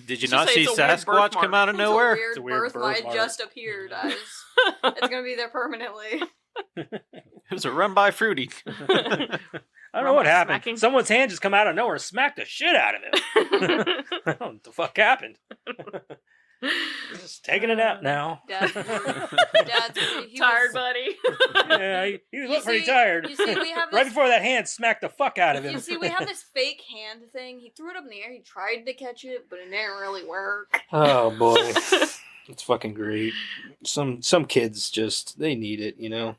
Did you not see Sasquatch come out of nowhere? It's a weird birthmark just appeared. It's gonna be there permanently. It was a run by Fruity. I don't know what happened. Smacking? Someone's hand just come out of nowhere and smacked the shit out of him. I don't know what the fuck happened. He's just taking it out now. Dad's tired, buddy. Yeah, he looked pretty tired. You see, we have this, right before that hand smacked the fuck out of him. You see, we have this fake hand thing. He threw it up in the air. He tried to catch it, but it didn't really work. Oh boy, it's fucking great. Some kids just they need it, you know.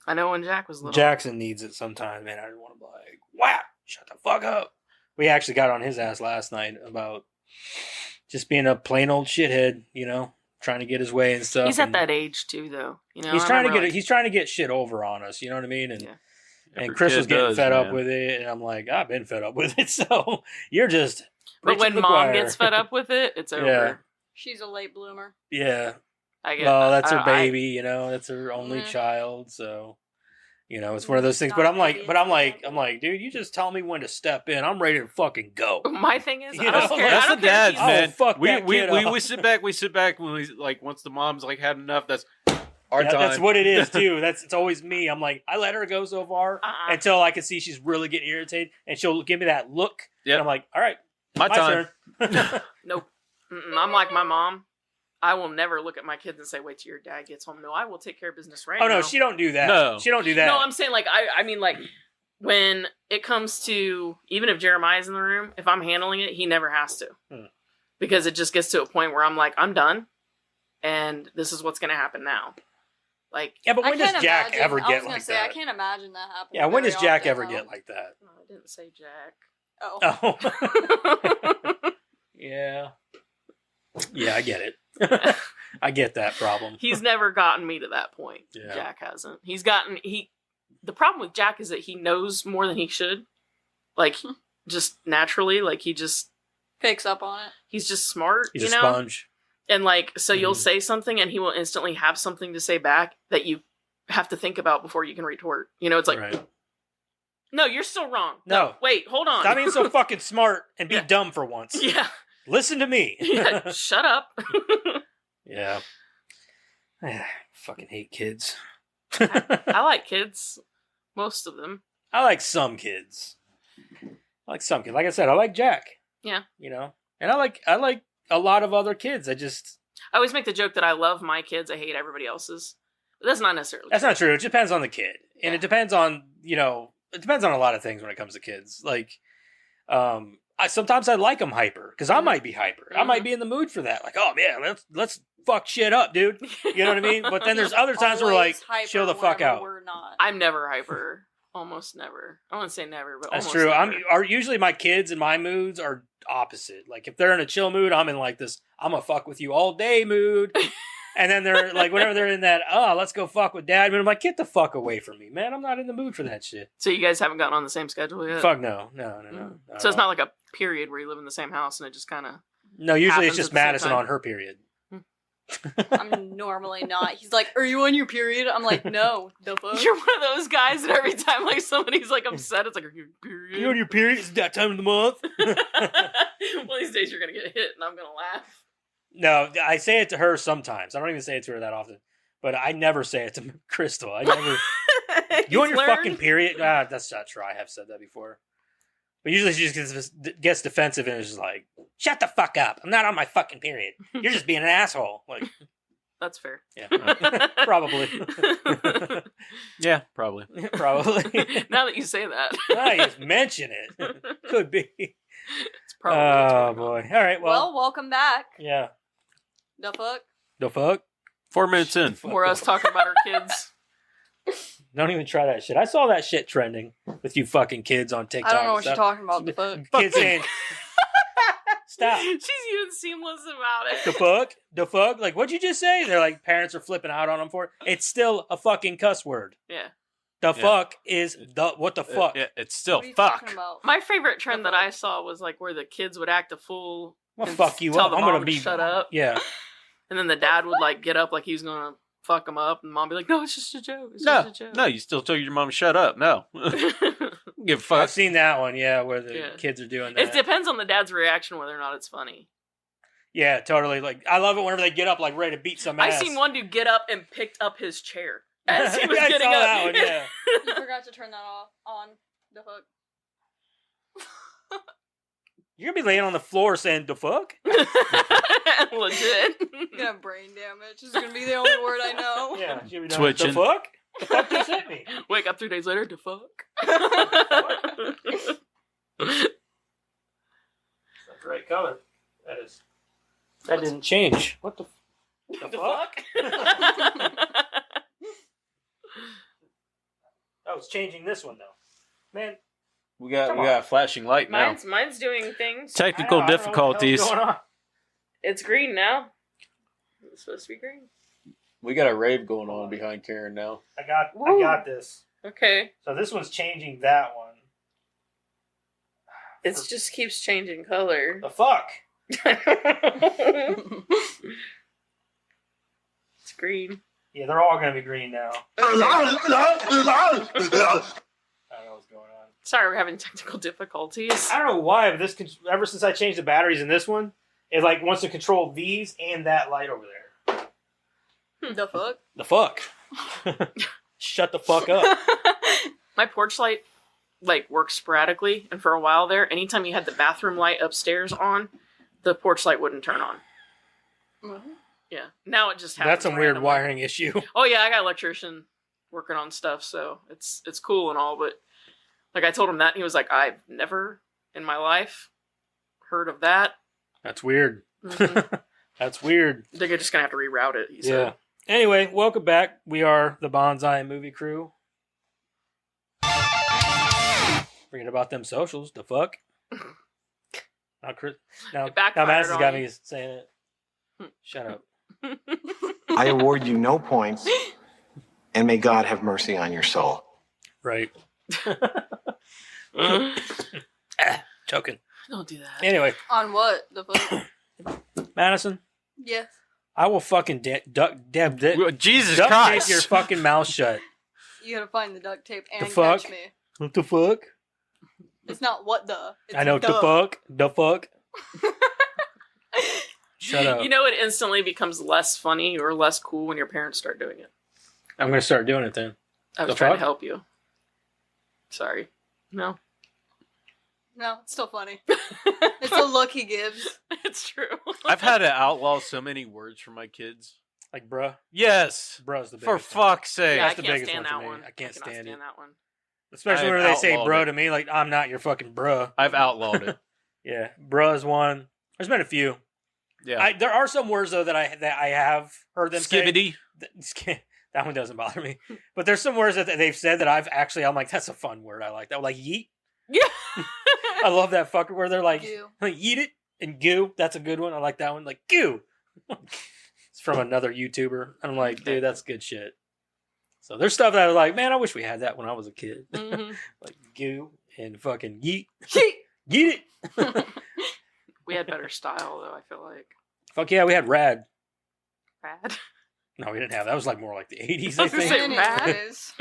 I know when Jack was little. Jackson needs it sometimes, man. I just want to be like, wow, shut the fuck up. We actually got on his ass last night about just being a plain old shithead, you know, trying to get his way and stuff. He's at that age too, though. You know, he's trying to get shit over on us. You know what I mean? And yeah. And Chris was getting fed up with it, and I'm like, I've been fed up with it. So you're just. But when mom gets fed up with it, it's over. Yeah. She's a late bloomer. Yeah. I get. Well, that's her baby. You know, that's her only child. So. You know, it's one of those things. But I'm like, dude, you just tell me when to step in. I'm ready to fucking go. My thing is, that's the dads, man. Fuck we sit back when we like once the mom's like had enough. That's our time. That's what it is too. It's always me. I'm like, I let her go so far until I can see she's really getting irritated, and she'll give me that look. Yeah, and I'm like, all right, my time. Turn. Nope. I'm like my mom. I will never look at my kids and say, wait till your dad gets home. No, I will take care of business right now. Oh, no, she don't do that. No. She don't do that. No, I'm saying, like, I mean, like, when it comes to, even if Jeremiah's in the room, if I'm handling it, he never has to. Because it just gets to a point where I'm like, I'm done, and this is what's going to happen now. Like, yeah, but when does Jack ever get like that? I can't imagine that happening. Yeah, when does Jack ever get like that? Oh, I didn't say Jack. Oh. Yeah. Yeah, I get it. I get that problem. He's never gotten me to that point. Yeah. Jack hasn't. The problem with Jack is that he knows more than he should. Like, just naturally, like, he just picks up on it. He's just smart, He's a sponge. And, like, so you'll say something and he will instantly have something to say back that you have to think about before you can retort. You know, it's like, no, you're still wrong. No. Wait, hold on. Stop being so fucking smart and be dumb for once. Yeah. Listen to me. Yeah, shut up. Yeah. I fucking hate kids. I like kids. Most of them. I like some kids. Like I said, I like Jack. Yeah. You know? And I like a lot of other kids. I always make the joke that I love my kids. I hate everybody else's. But that's not necessarily That's not true. It depends on the kid. And it depends on, it depends on a lot of things when it comes to kids. Like, sometimes I like them hyper because I might be hyper. I might be in the mood for that. Like, oh man, let's fuck shit up, dude. You know what I mean? But then there's other times where like, chill the fuck out. We're not. I'm never hyper. Almost never. I wouldn't say never, but that's almost true. Never. Usually my kids and my moods are opposite. Like if they're in a chill mood, I'm in like this I'm gonna fuck with you all day mood. And then they're like, whenever they're in that, let's go fuck with dad. And I'm like, get the fuck away from me, man. I'm not in the mood for that shit. So you guys haven't gotten on the same schedule yet? Fuck no. So it's not like a period where you live in the same house and it just kind of. No, usually it's just Madison on her period. I'm normally not. He's like, are you on your period? I'm like, no. The fuck? You're one of those guys that every time like somebody's like upset, it's like, are you on your period? You on your period? It's that time of the month. One of these days you're going to get hit and I'm going to laugh. No, I say it to her sometimes. I don't even say it to her that often. But I never say it to Crystal. I never. You on your fucking period? That's not true. I have said that before. But usually she just gets defensive and is just like, shut the fuck up. I'm not on my fucking period. You're just being an asshole. Like, that's fair. Yeah. Probably. Yeah, probably. Probably. Now that you say that. Now you just mention it. Could be. It's probably. Oh, boy. All right. Well, welcome back. Yeah. The fuck? The fuck? 4 minutes in. More us talking about our kids. Don't even try that shit. I saw that shit trending with you fucking kids on TikTok. I don't know what you're talking about. The fuck? Kids saying, stop. She's even seamless about it. The fuck? The fuck? Like, what'd you just say? They're like, parents are flipping out on them for it. It's still a fucking cuss word. Yeah. The fuck is what the fuck? It's still fuck. My favorite trend that I saw was like where the kids would act a fool. Well, fuck you tell up. the I'm mom going to be. Shut up. Yeah. And then the dad would like get up like he was going to fuck him up. And mom be like, no, it's just a joke. It's just a joke. No, you still tell your mom to shut up. No. Give a fuck. I've seen that one, where the kids are doing that. It depends on the dad's reaction whether or not it's funny. Yeah, totally. Like I love it whenever they get up like ready to beat some I ass. seen one dude get up and picked up his chair as he was I getting saw up. that one, yeah. You forgot to turn that off on the hook. You're gonna be laying on the floor saying the fuck? Legit. You're gonna have brain damage. This is gonna be the only word I know. Yeah, she'll be done. Twitching. The fuck? The fuck just hit me? Wake up 3 days later to fuck. That's the right color. That didn't change. What the fuck? I was changing this one though. Man, We got Come we on. got a flashing light now. Mine's doing things. Technical I don't know what the hell's difficulties. going on. It's green now. It's supposed to be green. We got a rave going on behind Karen now. I got this. Okay. So this one's changing that one. It just keeps changing color. The fuck? It's green. Yeah, they're all gonna be green now. I don't know what's going on. Sorry, we're having technical difficulties. I don't know why, but ever since I changed the batteries in this one, it like wants to control these and that light over there. The fuck? The fuck? Shut the fuck up. My porch light works sporadically, and for a while there, anytime you had the bathroom light upstairs on, the porch light wouldn't turn on. Mm-hmm. Yeah. Now it just happens. That's some weird randomly. wiring issue. Oh yeah, I got an electrician working on stuff, so it's cool and all, but like I told him that, and he was like, I've never in my life heard of that. That's weird. Mhm. That's weird. They're just gonna have to reroute it, he Yeah. said. Anyway, welcome back. We are the Bonsai Movie Crew. Forget about them socials. The fuck? Now, It backfired Madison's on got you. me saying it. Shut up. I award you no points, and may God have mercy on your soul. Right. Choking. Don't do that. Anyway, On what? The fuck? Madison, Yes. I will fucking duct tape Jesus Christ! your fucking mouth shut. You gotta find the duct tape and fuck? catch me. What the fuck? It's not what the. It's I know the. the fuck. The fuck. Shut up. You know, it instantly becomes less funny or less cool when your parents start doing it. I'm gonna start doing it then. I was The trying fuck? to help you. Sorry. No. No, it's still funny. It's a look he gives. It's true. I've had to outlaw so many words for my kids. Like, bruh. Yes, Bruh's the for biggest one. fuck's sake. Yeah, I That's the can't biggest stand one for that me. one. I can't cannot stand it. that one. Especially I've when they say outlawed bro it. to me, like, I'm not your fucking bruh. I've outlawed it. Yeah, bruh is one. There's been a few. Yeah, There are some words though that I have heard them skibbity. say. That one doesn't bother me. But there's some words that they've said that I'm like, that's a fun word. I like that. Like yeet. Yeah. I love that fucker where they're like, Goo. eat it and goo. That's a good one. I like that one. Like goo. It's from another YouTuber. I'm like, dude, that's good shit. So there's stuff that I was like, man, I wish we had that when I was a kid. Mhm. Like goo and fucking yeet. Yeet. Yeet it. We had better style, though, I feel like. Fuck yeah, we had rad. Rad. No, we didn't have that. Was like more like the 80s, I I was gonna think. say Anyways.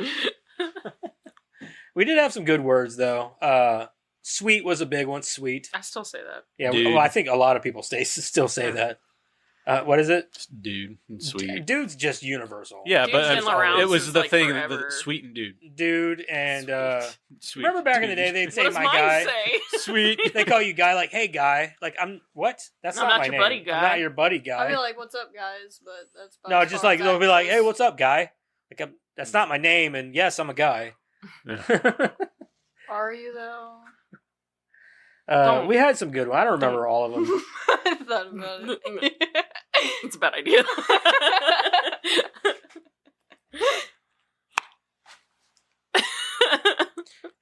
We did have some good words though. Sweet was a big one. Sweet. I still say that. Yeah, Dude. well, I think a lot of people still say that. What is it? Dude and sweet. Dude's just universal. Yeah, Dude's but been around it was since, the like, thing, forever. the sweet and dude. Dude and Sweet. remember back in the day dude. they'd What say does my mine guy. say? Sweet. They call you guy like, hey guy. Like I'm what? That's I'm not not my your name. buddy I'm guy. not your buddy I'd guy. be like, "What's up, guys?" But that's about No, as just far like as they'll that be like, goes. hey, what's up, guy? Like that's not my name, and yes, I'm a guy. Are you though? Don't. We had some good ones. I don't remember all of them. I thought about it. It's a bad idea.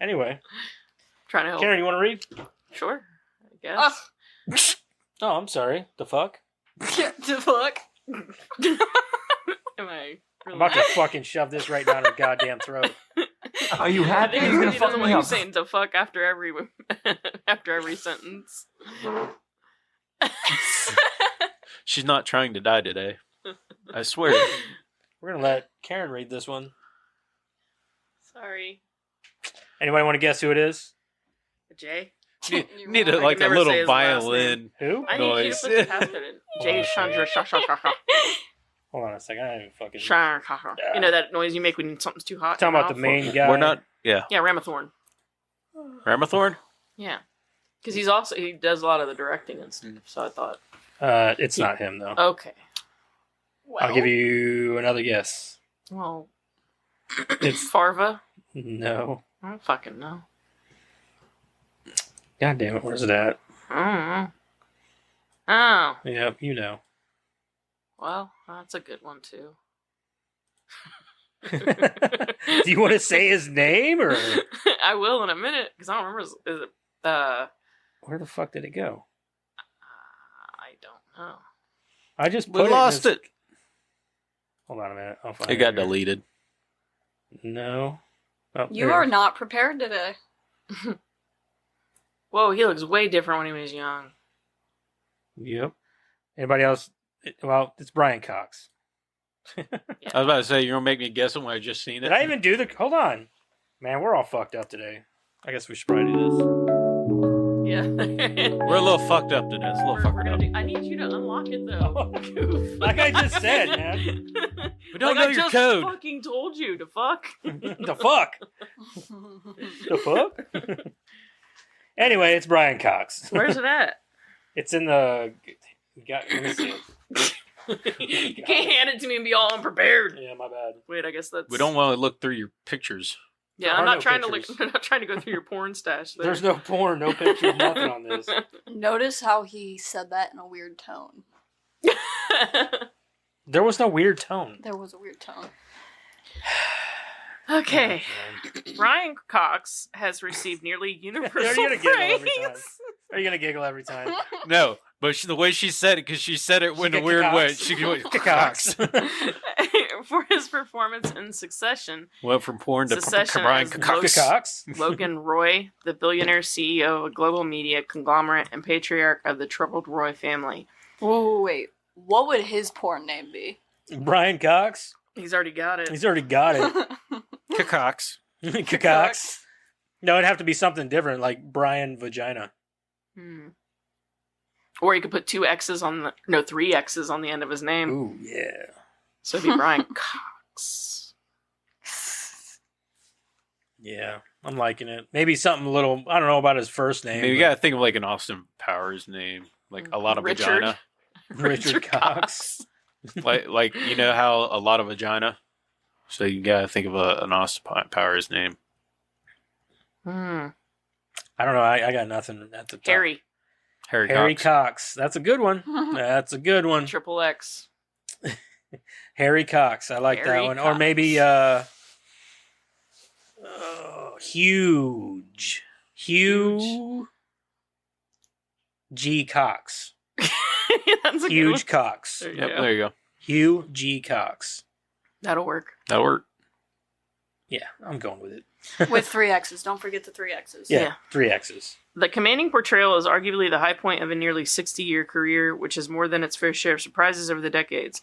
Anyway, Trying to help. Karen, you want to read? Sure. I guess. Oh, I'm sorry. The fuck? The fuck? Am I I'm really? about to fucking shove this right down her goddamn throat. Are you I happy? think You're gonna he fuck doesn't me want you up. saying the fuck after every after every sentence. She's not trying to die today. I swear. We're gonna let Karen read this one. Sorry, Anybody want to guess who it is? Jay. Need wrong. a, like a never say little his last violin. Who? I need you Noise. to put the passcode in. Jay Chandra Hold on a second. I ain't fucking. You know that noise you make when something's too hot? Talking in about the your mouth? main guy. We're not. Yeah. Yeah, Ramathorn. Ramathorn? Yeah. Because he does a lot of the directing and stuff, so I thought. It's not him though. Okay. Well, I'll give you another guess. Well, It's Farva? no. I don't fucking know. God damn it! Where's it at? I don't know. Oh, Yep, you know. well, that's a good one, too. Do you want to say his name or I will in a minute, because I don't remember. Is it, where the fuck did it go? I don't know. I just We put lost it. it. Hold on a minute. I'll find It got here. deleted. No. Oh, you there. are not prepared today. Whoa, he looks way different when he was young. Yep. Anybody else? Well, it's Brian Cox. I was about to say, you're going to make me guess it when I just seen it. Did I even do the? Hold on, man. We're all fucked up today. I guess we should probably do Yeah. We're a little fucked up today. It's a little We're fucked gonna up. I need you to unlock it, though. Goof. Like I just said, man. We don't Like know I your just code. fucking told you to fuck. this. The fuck? The fuck? Anyway, it's Brian Cox. Where's it at? It's in the. Let me see it. You can't hand it to me and be all unprepared. Yeah, my bad. Wait, I guess that's. We don't want to look through your pictures. Yeah, There I'm are not no trying pictures. to look. I'm not trying to go through your porn stash. There. There's no porn, no pictures, nothing on this. Notice how he said that in a weird tone. There was no weird tone. There was a weird tone. Okay. Brian Cox has received nearly Are universal you gonna giggle every time? praise Are you gonna giggle every time? No, but the way she said it, because she said it in a weird way. She went, Cox. for his performance in Succession. Went from porn to Secession Brian as Cox. Cox. Logan Roy, the billionaire CEO of a global media conglomerate and patriarch of the troubled Roy family. Whoa, wait. What would his porn name be? Brian Cox. He's already got it. He's already got it. Cox. Cox. No, it'd have to be something different, like Brian Vagina. Or you could put 3 X's on the end of his name. Ooh, yeah. So it'd be Brian Cox. Yeah, I'm liking it. Maybe something a little, I don't know about his first name. Maybe you but got to think of like an Austin Powers name. Like a lot of Richard. vagina. Richard Cox. like you know how a lot of vagina? So you got to think of an Austin Powers name. Hmm. I don't know. I got nothing at the top. Harry. Harry Cox. Cox. That's a good one. That's a good one. Triple X. Harry Cox. I like Harry that one. Or Cox. maybe huge. Hugh G. Cox. That's a good Huge one. Cox. There you Yep, go. there you go. Hugh G. Cox. That'll work. That'll work. Yeah, I'm going with it. With 3 X's. Don't forget the 3 X's. Yeah, Yeah. 3 X's. The commanding portrayal is arguably the high point of a nearly 60-year career, which is more than its fair share of surprises over the decades.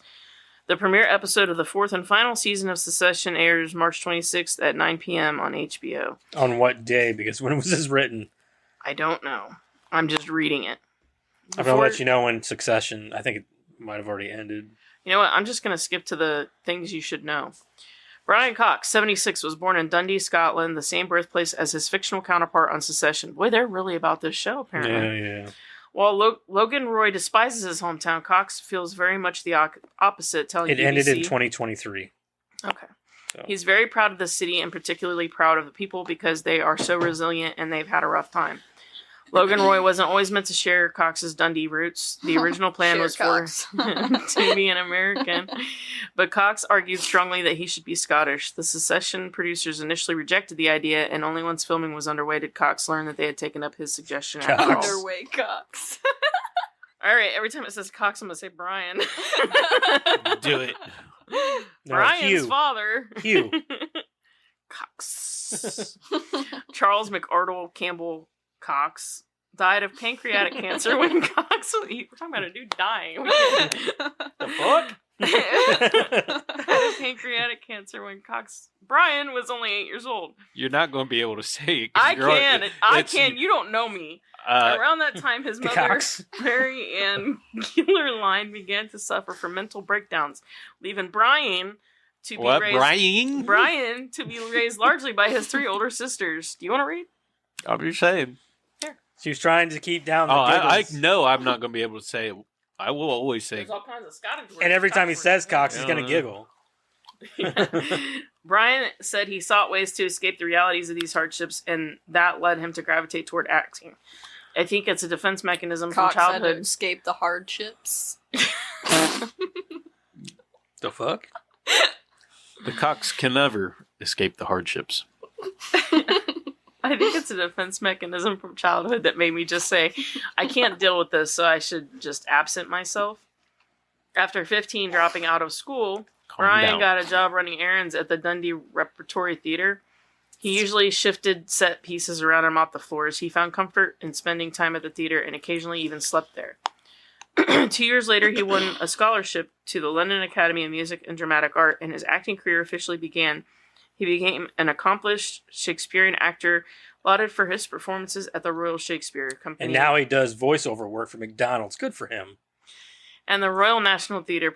The premiere episode of the 4th and final season of Succession airs March 26th at 9 p.m. on HBO. On what day? Because when was this written? I don't know. I'm just reading it. I'm going to let you know when Succession, I think it might have already ended. You know what? I'm just going to skip to the things you should know. Brian Cox, 76, was born in Dundee, Scotland, the same birthplace as his fictional counterpart on Succession. Boy, they're really about this show, apparently. Yeah. While Logan Roy despises his hometown, Cox feels very much the opposite, telling It BBC. ended in 2023. Okay. So. He's very proud of the city and particularly proud of the people because they are so resilient and they've had a rough time. Logan Roy wasn't always meant to share Cox's Dundee roots. The original plan Share was Cox. for him to be an American, but Cox argued strongly that he should be Scottish. The Succession producers initially rejected the idea, and only once filming was underway did Cox learn that they had taken up his suggestion after all. Cox. Underway Cox. All right, every time it says Cox, I'm going to say Brian. Do it. No, Brian's Hugh. father. Hugh. Cox. Charles McArdle Campbell Cox died of pancreatic cancer when Cox was... We're talking about a dude dying. The fuck? Died of pancreatic cancer when Cox Brian was only 8 years old. You're not going to be able to say it. 'Cause I you're- can. I it's- can. You don't know me. Uh, Around that time, his mother, Cox. Mary Ann Gillerline, began to suffer from mental breakdowns, leaving Brian to be what, raised. Brian? To be raised largely by his 3 older sisters. Do you want to read? I'm just saying. She was trying to keep down the I giggles. know I'm not going to be able to say it. I will always say. There's all kinds of Scottish words. And every time he says Cox, he's Yeah. going to giggle. Brian said he sought ways to escape the realities of these hardships, and that led him to gravitate toward acting. I think it's a defense mechanism Cox from had to childhood. escape the hardships. The fuck? The Cox can never escape the hardships. I think it's a defense mechanism from childhood that made me just say, I can't deal with this, so I should just absent myself. After 15, dropping out of school, Calm Brian down. got a job running errands at the Dundee Repertory Theatre. He usually shifted set pieces around and mopped the floors. He found comfort in spending time at the theater and occasionally even slept there. 2 years later, he won a scholarship to the London Academy of Music and Dramatic Art, and his acting career officially began. He became an accomplished Shakespearean actor, lauded for his performances at the Royal Shakespeare Company And now he does voiceover work for McDonald's. Good for him. and the Royal National Theatre,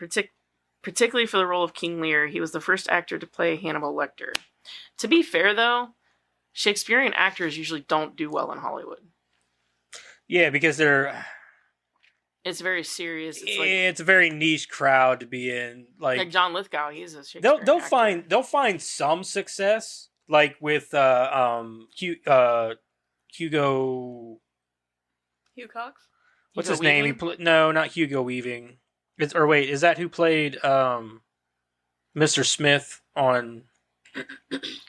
particularly for the role of King Lear. He was the first actor to play Hannibal Lecter. To be fair, though, Shakespearean actors usually don't do well in Hollywood. Yeah, because It's very serious. It's it's a very niche crowd to be in. like John Lithgow. He's a Shakespearean they'll actor. they'll find some success, like with Hugo. Hugh Cox? What's Hugo his name? Weaving? No, not Hugo Weaving. Is that who played Mr. Smith on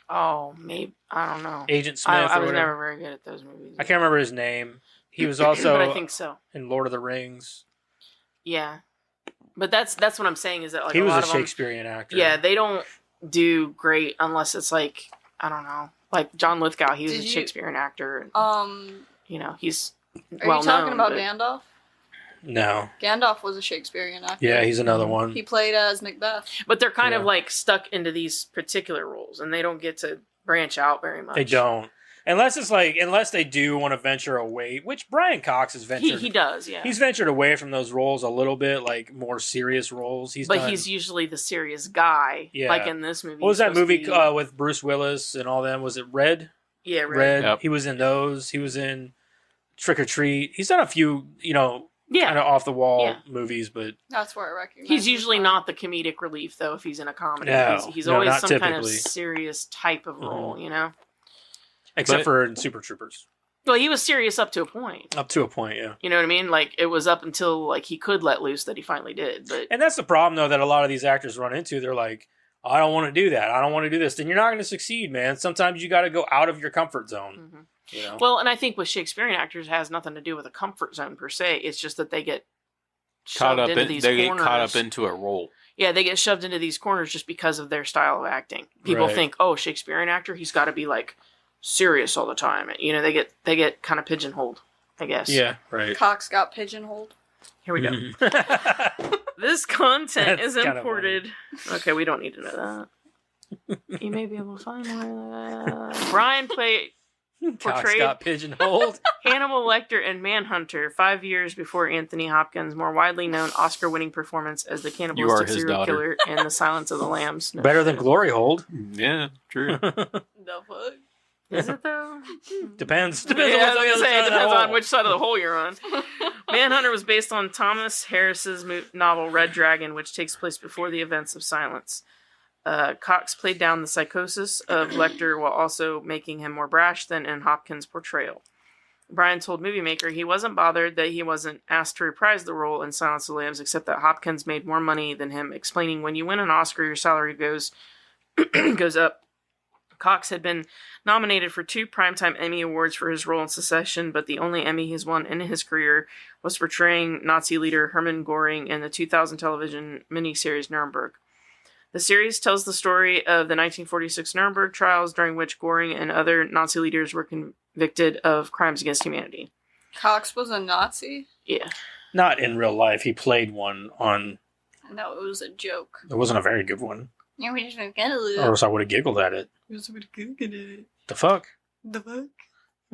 Oh, maybe I don't know. Agent Smith? I or was whatever? never very good at those movies. I can't remember his name. He was also but I think so. in Lord of the Rings. Yeah, but that's what I'm saying is that like He a was lot a of them, Shakespearean actor. yeah, they don't do great unless it's like I don't know, like John Lithgow. He was Did a you- Shakespearean actor. And, Are he's you well talking known, about but- Gandalf? No. Gandalf was a Shakespearean actor. Yeah, he's another one. He played as Macbeth. But they're kind of Yeah. like stuck into these particular roles, and they don't get to branch out very much. They don't. Unless they do want to venture away, which Brian Cox has ventured. He does, yeah. He's ventured away from those roles a little bit, like more serious roles. He's usually the serious guy. Yeah. Like in this movie. What was he's that supposed to movie be- with Bruce Willis and all them? Was it Red? Yeah, Red. Yep. He was in those. He was in Trick or Treat. He's done a few, Yeah. kind of off the wall Yeah. movies, but That's where I recognize He's him usually from. not the comedic relief though if he's in a comedy. No. He's No, always not some kind of typically. serious type of role, you know? except But- for in Super Troopers, Well, he was serious up to a point. up to a point, yeah. You know what I mean? Like it was up until like he could let loose that he finally did. But And that's the problem, though, that a lot of these actors run into. They're like, I don't want to do that. I don't want to do this. Then you're not going to succeed, man. Sometimes you got to go out of your comfort zone. Mhm. You know? Well, and I think with Shakespearean actors it has nothing to do with a comfort zone per se. It's just that they get Caught shoved up into in, these they get corners. caught up into a role. Yeah, they get shoved into these corners just because of their style of acting. People Right. think, "Oh, Shakespearean actor, he's got to be like serious all the time." You know, they get kind of pigeonholed, I guess. yeah, right. Cox got pigeonholed. Here we go. Mhm. This content That's is kinda imported. Okay, we don't need to know that. You may be able to find where Brian played Cox portrayed got pigeonholed. Hannibal Lecter in Manhunter 5 years before Anthony Hopkins' more widely known Oscar-winning performance as the cannibalistic his serial daughter. killer in The Silence of the Lambs. No Better than shit. Glory Hold. Yeah, true. The fuck? Is it though? Depends. Yeah, Depends I on was what's on the gonna other say, side it of that depends on hole. which side of the hole you're on. Manhunter was based on Thomas Harris's novel Red Dragon, which takes place before the events of Silence. Cox played down the psychosis of Lecter while also making him more brash than in Hopkins' portrayal. Brian told Movie Maker he wasn't bothered that he wasn't asked to reprise the role in Silence of the Lambs, except that Hopkins made more money than him, explaining when you win an Oscar, your salary goes goes up. Cox had been nominated for 2 Primetime Emmy Awards for his role in Secession, but the only Emmy he's won in his career was portraying Nazi leader Hermann Göring in the 2000 television miniseries Nuremberg. The series tells the story of the 1946 Nuremberg trials, during which Göring and other Nazi leaders were convicted of crimes against humanity. Cox was a Nazi? Yeah. Not in real life. He played one on. No, it was a joke. It wasn't a very good one. Yeah, we just get a Or little. else I would have giggled at it. The The fuck? fuck?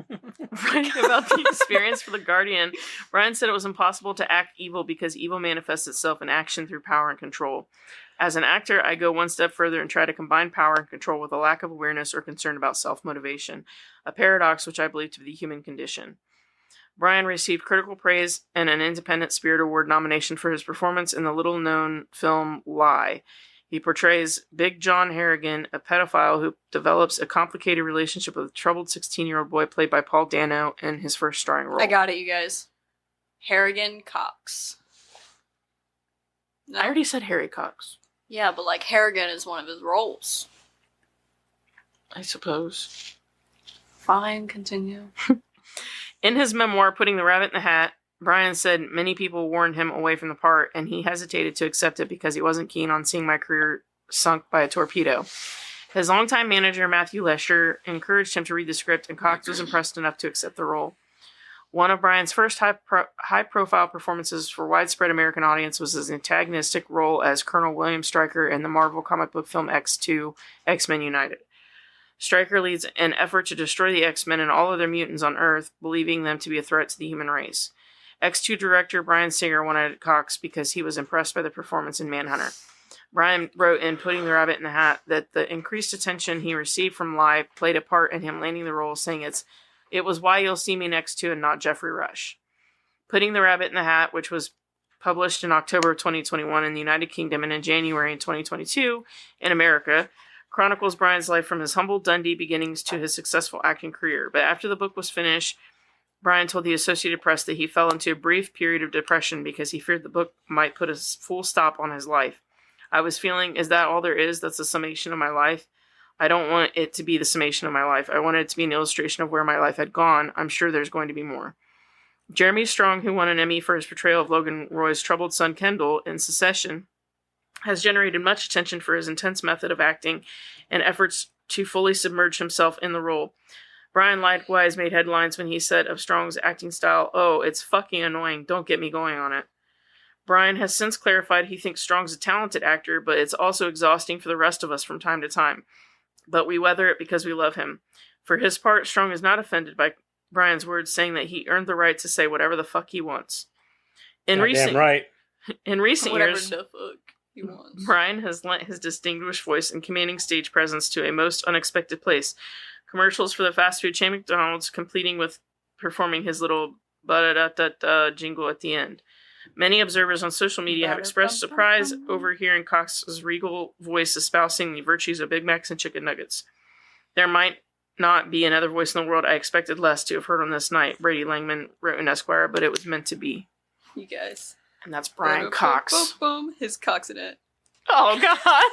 Writing about the experience for The Guardian, Brian said it was impossible to act evil because evil manifests itself in action through power and control. As an actor, I go one step further and try to combine power and control with a lack of awareness or concern about self-motivation, a paradox which I believe to be the human condition. Brian received critical praise and an Independent Spirit Award nomination for his performance in the little-known film Lie. He portrays Big John Harrigan, a pedophile who develops a complicated relationship with a troubled 16-year-old boy played by Paul Dano in his first starring role. I got it, you guys. Harrigan Cox. No? I already said Harry Cox, Yeah, but like Harrigan is one of his roles. I suppose. Fine, continue. In his memoir, Putting the Rabbit in the Hat, Brian said many people warned him away from the part, and he hesitated to accept it because he wasn't keen on seeing my career sunk by a torpedo. His longtime manager, Matthew Lesher, encouraged him to read the script, and Cox was impressed enough to accept the role. One of Brian's first high-profile performances for widespread American audience was his antagonistic role as Colonel William Stryker in the Marvel comic book film X2, X-Men United. Stryker leads an effort to destroy the X-Men and all other mutants on Earth, believing them to be a threat to the human race. X2 director Bryan Singer wanted Cox because he was impressed by the performance in Manhunter. Brian wrote in Putting the Rabbit in the Hat that the increased attention he received from Live played a part in him landing the role, saying it was why you'll see me next to and not Jeffrey Rush. Putting the Rabbit in the Hat, which was published in October of 2021 in the United Kingdom and in January in 2022 in America, chronicles Brian's life from his humble Dundee beginnings to his successful acting career. But after the book was finished, Brian told the Associated Press that he fell into a brief period of depression because he feared the book might put a full stop on his life. I was feeling, is that all there is? That's the summation of my life? I don't want it to be the summation of my life. I wanted it to be an illustration of where my life had gone. I'm sure there's going to be more. Jeremy Strong, who won an Emmy for his portrayal of Logan Roy's troubled son Kendall in Secession, has generated much attention for his intense method of acting and efforts to fully submerge himself in the role. Brian likewise made headlines when he said of Strong's acting style, "Oh, it's fucking annoying. Don't get me going on it." Brian has since clarified he thinks Strong's a talented actor, but it's also exhausting for the rest of us from time to time. But we weather it because we love him. For his part, Strong is not offended by Brian's words, saying that he earned the right to say whatever the fuck he wants. In recent Whatever years, the fuck he wants. Brian has lent his distinguished voice and commanding stage presence to a most unexpected place. Commercials for the fast food chain McDonald's, completing with performing his little ba-da-da-da-da jingle at the end. Many observers on social media have expressed surprise over hearing Cox's regal voice espousing the virtues of Big Macs and chicken nuggets. There might not be another voice in the world I expected less to have heard on this night, Brady Langman wrote in Esquire, but it was meant to be. You guys. And that's Brian Cox. Boom, his Cox in it. Oh, God.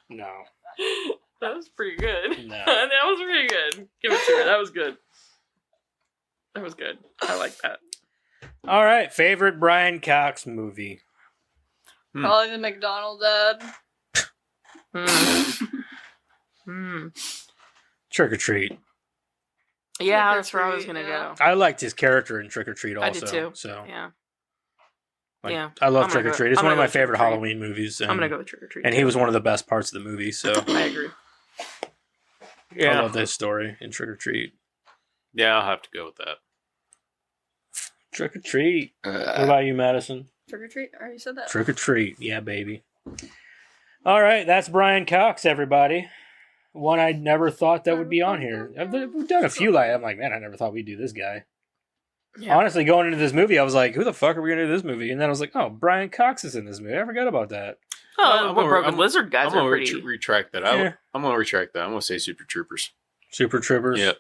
No. That was pretty good. No. That was pretty good. Give it to her. That was good. That was good. I like that. All right, favorite Brian Cox movie. Probably the McDonald's ad. Trick or Treat. Yeah, that's where I was gonna go. I liked his character in Trick or Treat also. I did too. So Yeah. like, Yeah. I love I'm Trick gonna or go- Treat. It's I'm one of gonna my go Trick or favorite Treat. Halloween movies. I'm gonna go with Trick or Treat. And he was one of the best parts of the movie, so I agree. I love this story in Trick or Treat. Yeah, I'll have to go with that. Trick or Treat. What about you, Madison? Trick or treat? I already said that. Trick or Treat. Yeah, baby. All right, that's Brian Cox, everybody. One I never thought that would be on here. We've done a few like I'm like, man, I never thought we'd do this guy. Yeah. Honestly, going into this movie, I was like, who the fuck are we going to do this movie? And then I was like, oh, Brian Cox is in this movie. I forgot about that. Oh, I'm the gonna- Broken I'm- Lizard guys I'm gonna are pretty. retract that. Yeah. I'm gonna retract that. I'm gonna say Super Troopers. Super Troopers. Yep.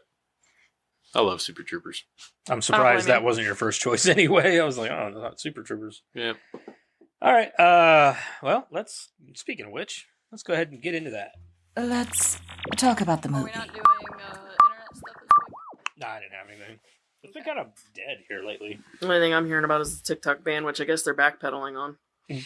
I love Super Troopers. I'm surprised blame that you. wasn't your first choice anyway. I was like, oh, not Super Troopers. Yeah. All right. Well, speaking of which, let's go ahead and get into that. Let's talk about the Are we movie. not doing internet stuff this week? Nah, I didn't have anything. It's been kind of dead here lately. The only thing I'm hearing about is the TikTok ban, which I guess they're backpedaling on.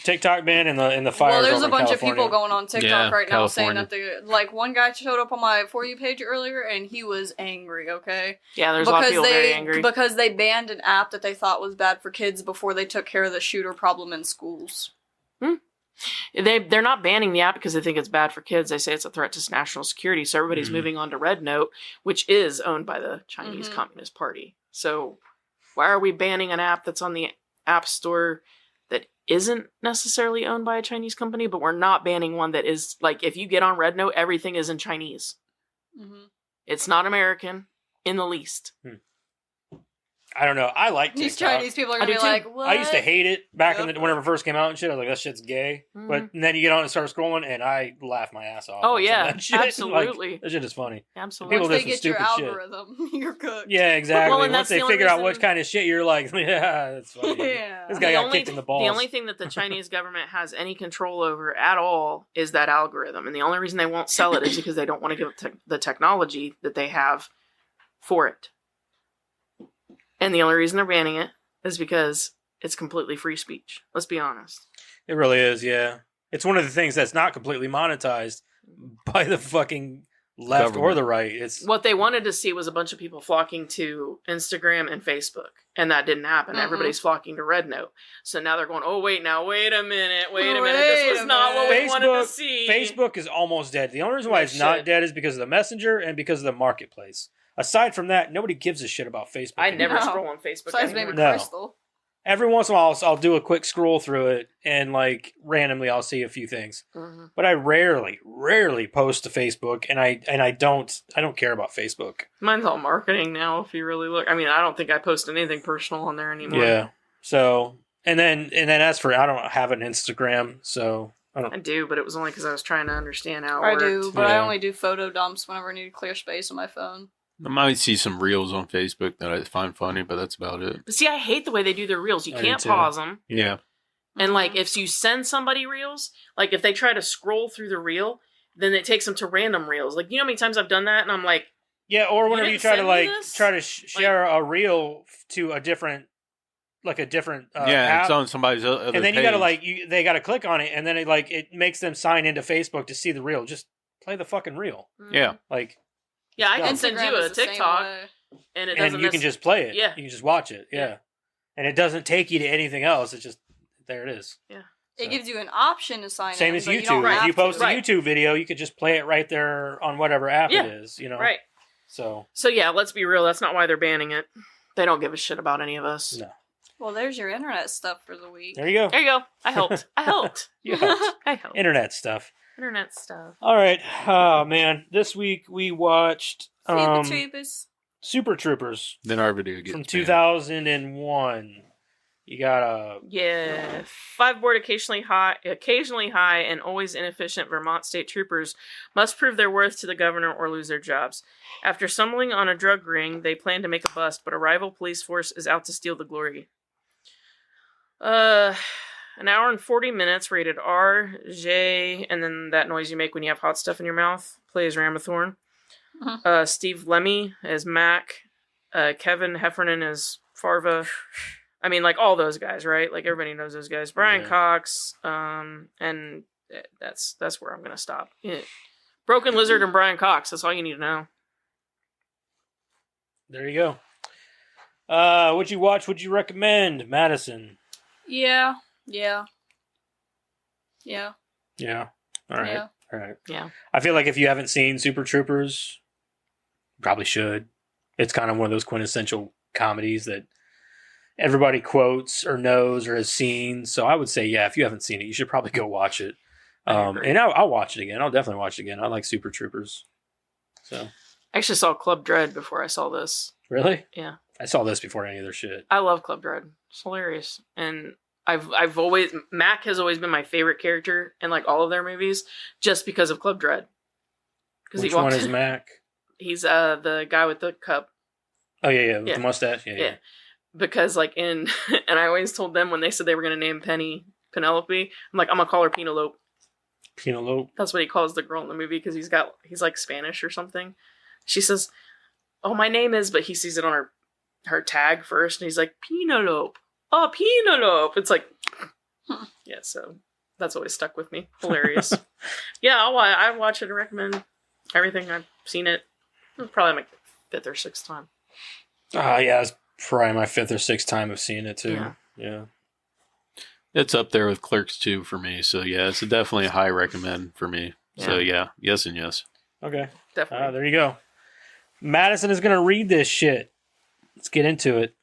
TikTok ban and the fires. Well, there's over a in bunch California. of people going on TikTok Yeah, right now saying California. that like one guy showed up on my For You page earlier and he was angry, okay? Yeah, there's a lot of people very they angry. because they banned an app that they thought was bad for kids before they took care of the shooter problem in schools. They're not banning the app because they think it's bad for kids. They say it's a threat to national security. So everybody's moving on to Red Note, which is owned by the Chinese Communist Party. So why are we banning an app that's on the App Store that isn't necessarily owned by a Chinese company? But we're not banning one that is, like, if you get on Red Note, everything is in Chinese. Mm-hmm. It's not American in the least. I don't know. I like TikTok. These Chinese people are going to be like, what? I used to hate it back whenever it first came out and shit. I was like, that shit's gay. Mm-hmm. But then you get on and start scrolling, and I laugh my ass off. Oh, yeah. That shit. Absolutely. Like, that shit is funny. Absolutely. People Once do they some get your stupid algorithm, you're cooked. Yeah, exactly. Well, and once that's they the figure only out which reason- kind of shit you're like, yeah, that's funny. Yeah. This guy got kicked in the balls. The only thing that the Chinese government has any control over at all is that algorithm. And the only reason they won't sell it is because they don't want to give the technology that they have for it. And the only reason they're banning it is because it's completely free speech. Let's be honest. It really is, yeah. It's one of the things that's not completely monetized by the fucking left or the right. It's what they wanted to see was a bunch of people flocking to Instagram and Facebook, and that didn't happen. Everybody's flocking to Red Note. So now they're going, wait a minute. This was not what we wanted to see. Facebook is almost dead. The only reason why it's not dead is because of the Messenger and because of the marketplace. Aside from that, nobody gives a shit about Facebook. I never scroll on Facebook Besides anymore. maybe Crystal. Every once in a while, I'll do a quick scroll through it, and like randomly, I'll see a few things. Mm-hmm. But I rarely post to Facebook, and I don't care about Facebook. Mine's all marketing now. If you really look, I mean, I don't think I post anything personal on there anymore. Yeah. So and then as for I don't have an Instagram, so I do, but it was only because I was trying to understand how it I worked. do, but I only do photo dumps whenever I need to clear space on my phone. I might see some reels on Facebook that I find funny, but that's about it. But see, I hate the way they do their reels. You I can't do too. pause them. Yeah. And like, if you send somebody reels, like if they try to scroll through the reel, then it takes them to random reels. Like, you know how many times I've done that, and I'm like, yeah. Or whenever you try to share like, a reel to a different app, it's on somebody's other and then page. you gotta they gotta click on it, and then it makes them sign into Facebook to see the reel. Just play the fucking reel. Yeah. Like. Yeah, I can send you a is the same TikTok, way. and it doesn't. And you can just play it. Yeah. You can just watch it. Yeah. And it doesn't take you to anything else. It's just there. It is. Yeah. It gives you an option to sign Same in. as but you YouTube. don't If have you post to. a YouTube video, you could just play it right there on whatever app Yeah. it is. You know. Right. So yeah, let's be real. That's not why they're banning it. They don't give a shit about any of us. no. Well, there's your internet stuff for the week. There you go. There you go. I helped. You helped. I helped. Internet stuff. Internet stuff. All right. Oh man, this week we watched Super Troopers Then our video gets from banned. 2001. You got Yeah, 5 board occasionally high, and always inefficient Vermont state troopers must prove their worth to the governor or lose their jobs. After stumbling on a drug ring, they plan to make a bust, but a rival police force is out to steal the glory. An hour and 40 minutes, rated R, J, and then that noise you make when you have hot stuff in your mouth. Plays Ramathorn. Steve Lemmy as Mac. Kevin Heffernan as Farva. I mean, like, all those guys, right? Like, everybody knows those guys. Brian Cox, and that's where I'm going to stop. Yeah. Broken Lizard and Brian Cox, that's all you need to know. there you go. What'd you watch? What'd you recommend, Madison? Yeah. Yeah. All right. Yeah. All right. Yeah. I feel like if you haven't seen Super Troopers, you probably should. It's kind of one of those quintessential comedies that everybody quotes or knows or has seen. So I would say, yeah, if you haven't seen it, you should probably go watch it. And I'll watch it again. I'll definitely watch it again. I like Super Troopers. So I actually saw Club Dread before I saw this. really, Yeah. I saw this before any other shit. I love Club Dread. It's hilarious. And Mac has always been my favorite character in like all of their movies just because of Club Dread. Which one is Mac? He's the guy with the cup. Oh yeah, with the mustache. Yeah. Because like and I always told them when they said they were gonna name Penny Penelope, I'm like, I'm gonna call her Penelope. Penelope. That's what he calls the girl in the movie because he's like Spanish or something. She says, "Oh, my name is," but he sees it on her tag first, and he's like, Penelope. Oh, Penelope. It's like, yeah. So that's always stuck with me. Hilarious. Yeah, I watch it and recommend everything. I've seen it. Probably my 5th or 6th time. Yeah, it's probably my 5th or 6th time of seeing it too. Yeah. It's up there with Clerks 2 for me. So yeah, it's definitely a high recommend for me. So yeah, yes and yes. Okay. Definitely. There you go. Madison is going to read this shit. Let's get into it.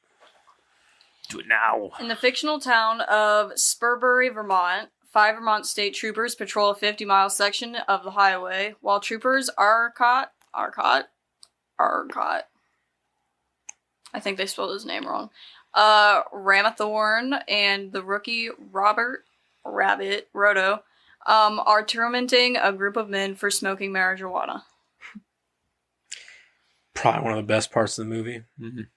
Do it now. In the fictional town of Spurbury, Vermont, 5 Vermont state troopers patrol a 50-mile section of the highway, while troopers Arcot, I think they spelled his name wrong, Ramathorn, and the rookie Robert Rabbit Roto are tormenting a group of men for smoking marijuana. Probably one of the best parts of the movie.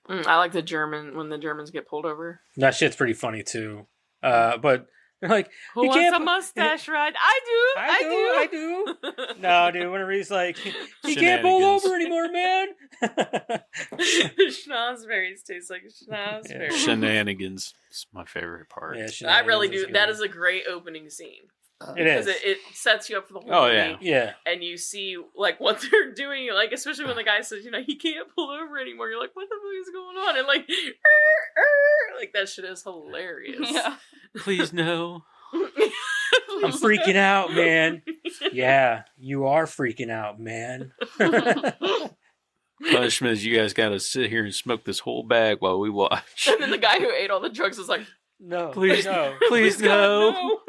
I like when the Germans get pulled over. That shit's pretty funny too. But they're like, Who you wants can't a mustache ride? I do. No, dude. Whenever he's like, you can't pull Shenanigans. over anymore, man. Schnozberries taste like schnozberries. Shenanigans is my favorite part. Yeah, I really shenanigans do. That good. is a great opening scene. It is. Because it sets you up for the whole Oh, movie. yeah. Yeah. And you see like what they're doing, like especially when the guy says, he can't pull over anymore. You're like, what the fuck is going on? And like, like that shit is hilarious. Yeah. Please no. I'm freaking out, man. Yeah, you are freaking out, man. Punishment is you guys got to sit here and smoke this whole bag while we watch. And then the guy who ate all the drugs is like, No, Please, no. please God, no.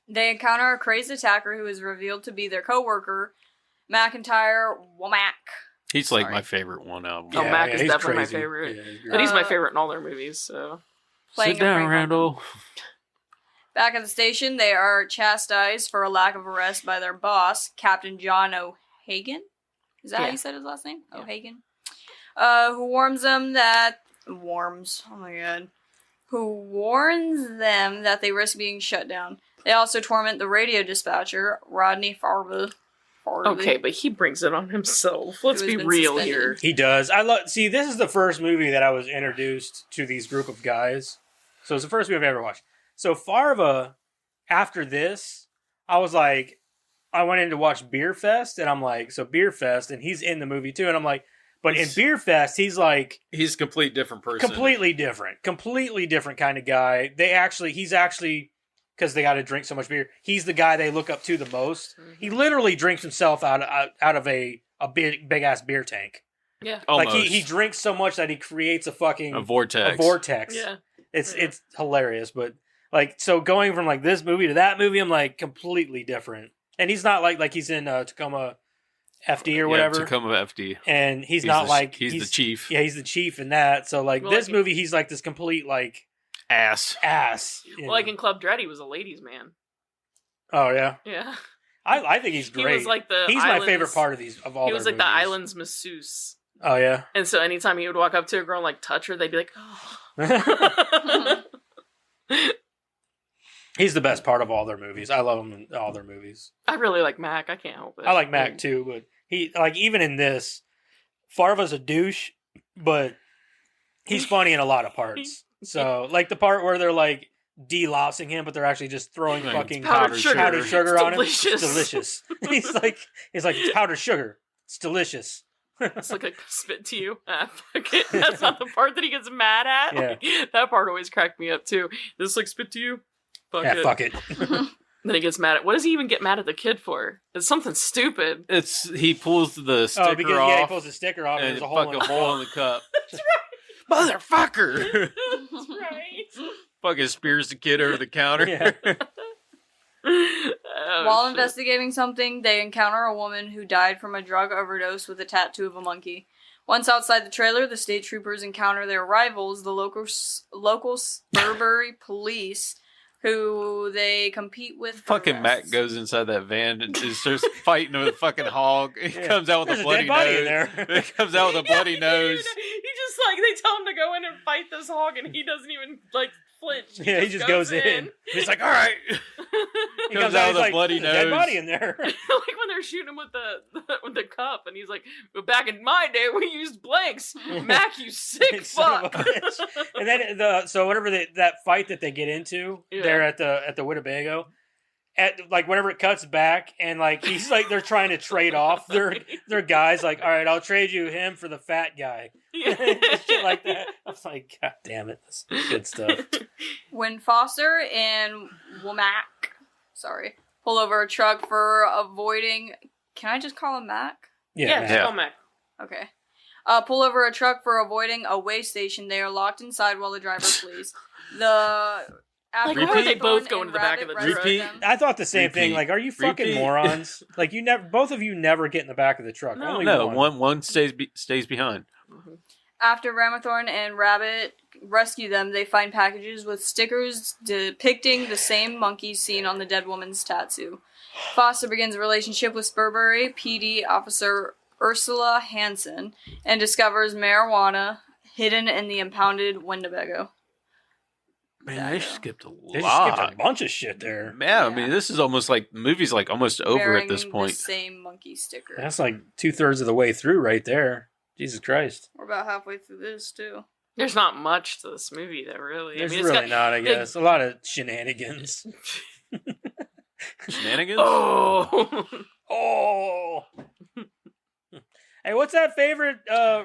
They encounter a crazed attacker who is revealed to be their co-worker, McIntyre Womack. He's like Sorry. my favorite one of Oh, them. Mac is he's definitely my crazy. favorite. Yeah, he's But great. he's my favorite in all their movies, so. Playing Sit a down, prank on Randall. Back at the station, they are chastised for a lack of arrest by their boss, Captain John O'Hagan. Is that how Yeah. you said his last name? Yeah. O'Hagan. Who warns them that... Warms. Oh my god. Who warns them that they risk being shut down. They also torment the radio dispatcher, Rodney Farley. Okay, but he brings it on himself. Let's Who has be been real suspended. here. He does. See, this is the first movie that I was introduced to these group of guys. So it's the first movie I've ever watched. So Farva, after this, I was like, I went in to watch Beer Fest, and I'm like, so Beer Fest, and he's in the movie too, and I'm like, but in Beer Fest, he's like He's a complete different person. completely different kind of guy. He's actually, because they got to drink so much beer, he's the guy they look up to the most. He literally drinks himself out of a big ass beer tank. Yeah. Almost. Like he drinks so much that he creates a fucking a vortex. a vortex. Yeah. It's hilarious, but like so going from like this movie to that movie, I'm like completely different. And he's not like he's in Tacoma FD or whatever. Tacoma FD. And he's He's not the- like he's the chief. Yeah, he's the chief in that. So like Well, this like- movie, he's like this complete like Ass. ass. Well, like in Club Dread, he was a ladies' man. Oh yeah, Yeah. I think he's He great. was like the he's island's, my favorite part of all. He was their like the movies. island's masseuse. Oh yeah. And so anytime he would walk up to a girl and like touch her, they'd be like, oh. He's the best part of all their movies. I love him in all their movies. I really like Mac. I can't help it. I like Mac too, but he like even in this, Farva's a douche, but he's funny in a lot of parts. So like the part where they're like delousing him, but they're actually just throwing Like, fucking powdered sugar. powdered sugar It's on delicious. him. It's delicious. he's like it's powdered sugar. It's delicious. It's like a spit to you. Ah, fuck it. That's not the part that he gets mad at. Yeah. Like, that part always cracked me up too. This like spit to you. Fuck Yeah, it. fuck it. Then he gets mad at. What does he even get mad at the kid for? It's something stupid. He pulls the sticker Because off he pulls the sticker off and and there's a hole in fucking the hole in the cup. Motherfucker! That's right. Fucking spears the kid over the counter. Yeah. Oh, While shit. investigating something, they encounter a woman who died from a drug overdose with a tattoo of a monkey. Once outside the trailer, the state troopers encounter their rivals, the local Spurbury police, who they compete with. For Fucking Mac arrests. goes inside that van and just starts fighting with a fucking hog. He Yeah. comes out with There's a a bloody dead body in nose. there. He comes out with a bloody Yeah, nose. He just like they tell him to go in and fight this hog, and he doesn't even like flinch. Yeah, he just goes in. He's like, all right. He Comes out he's with a like, bloody "There's a dead nose." body in there. Like when they're shooting him with the cup, and he's like, "Well, back in my day, we used blanks." Mac, you sick Son of fuck. a bitch. And then so whenever that fight that they get into Yeah. there at the Winnebago, like whenever it cuts back and like he's like they're trying to trade off their guys, like, all right, I'll trade you him for the fat guy. Shit like that. I was like, God damn it, that's good stuff. when Foster and Womack, pull over a truck for avoiding. Can I just call him Mac? Yeah, man. just go Mac. Okay. Pull over a truck for avoiding a way station. They are locked inside while the driver flees. Like, why would they both go into the back of the truck? I thought the same thing. Like, are you fucking morons? Like, both of you never get in the back of the truck. No. Only one stays behind. Mm-hmm. After Ramathorn and Rabbit rescue them, they find packages with stickers depicting the same monkeys seen on the dead woman's tattoo. Foster begins a relationship with Spurbury PD officer Ursula Hansen and discovers marijuana hidden in the impounded Winnebago. Man, they skipped a They lot. just skipped a bunch of shit there. Yeah, I mean, this is almost like the movie's like almost over at this Bearing point. the same monkey sticker. That's like 2/3 of the way through right there. Jesus Christ. We're about halfway through this too. There's not much to this movie that really. There's I mean, it's really got, not, I guess. A lot of shenanigans. Shenanigans? Oh. Oh. Hey, what's that favorite?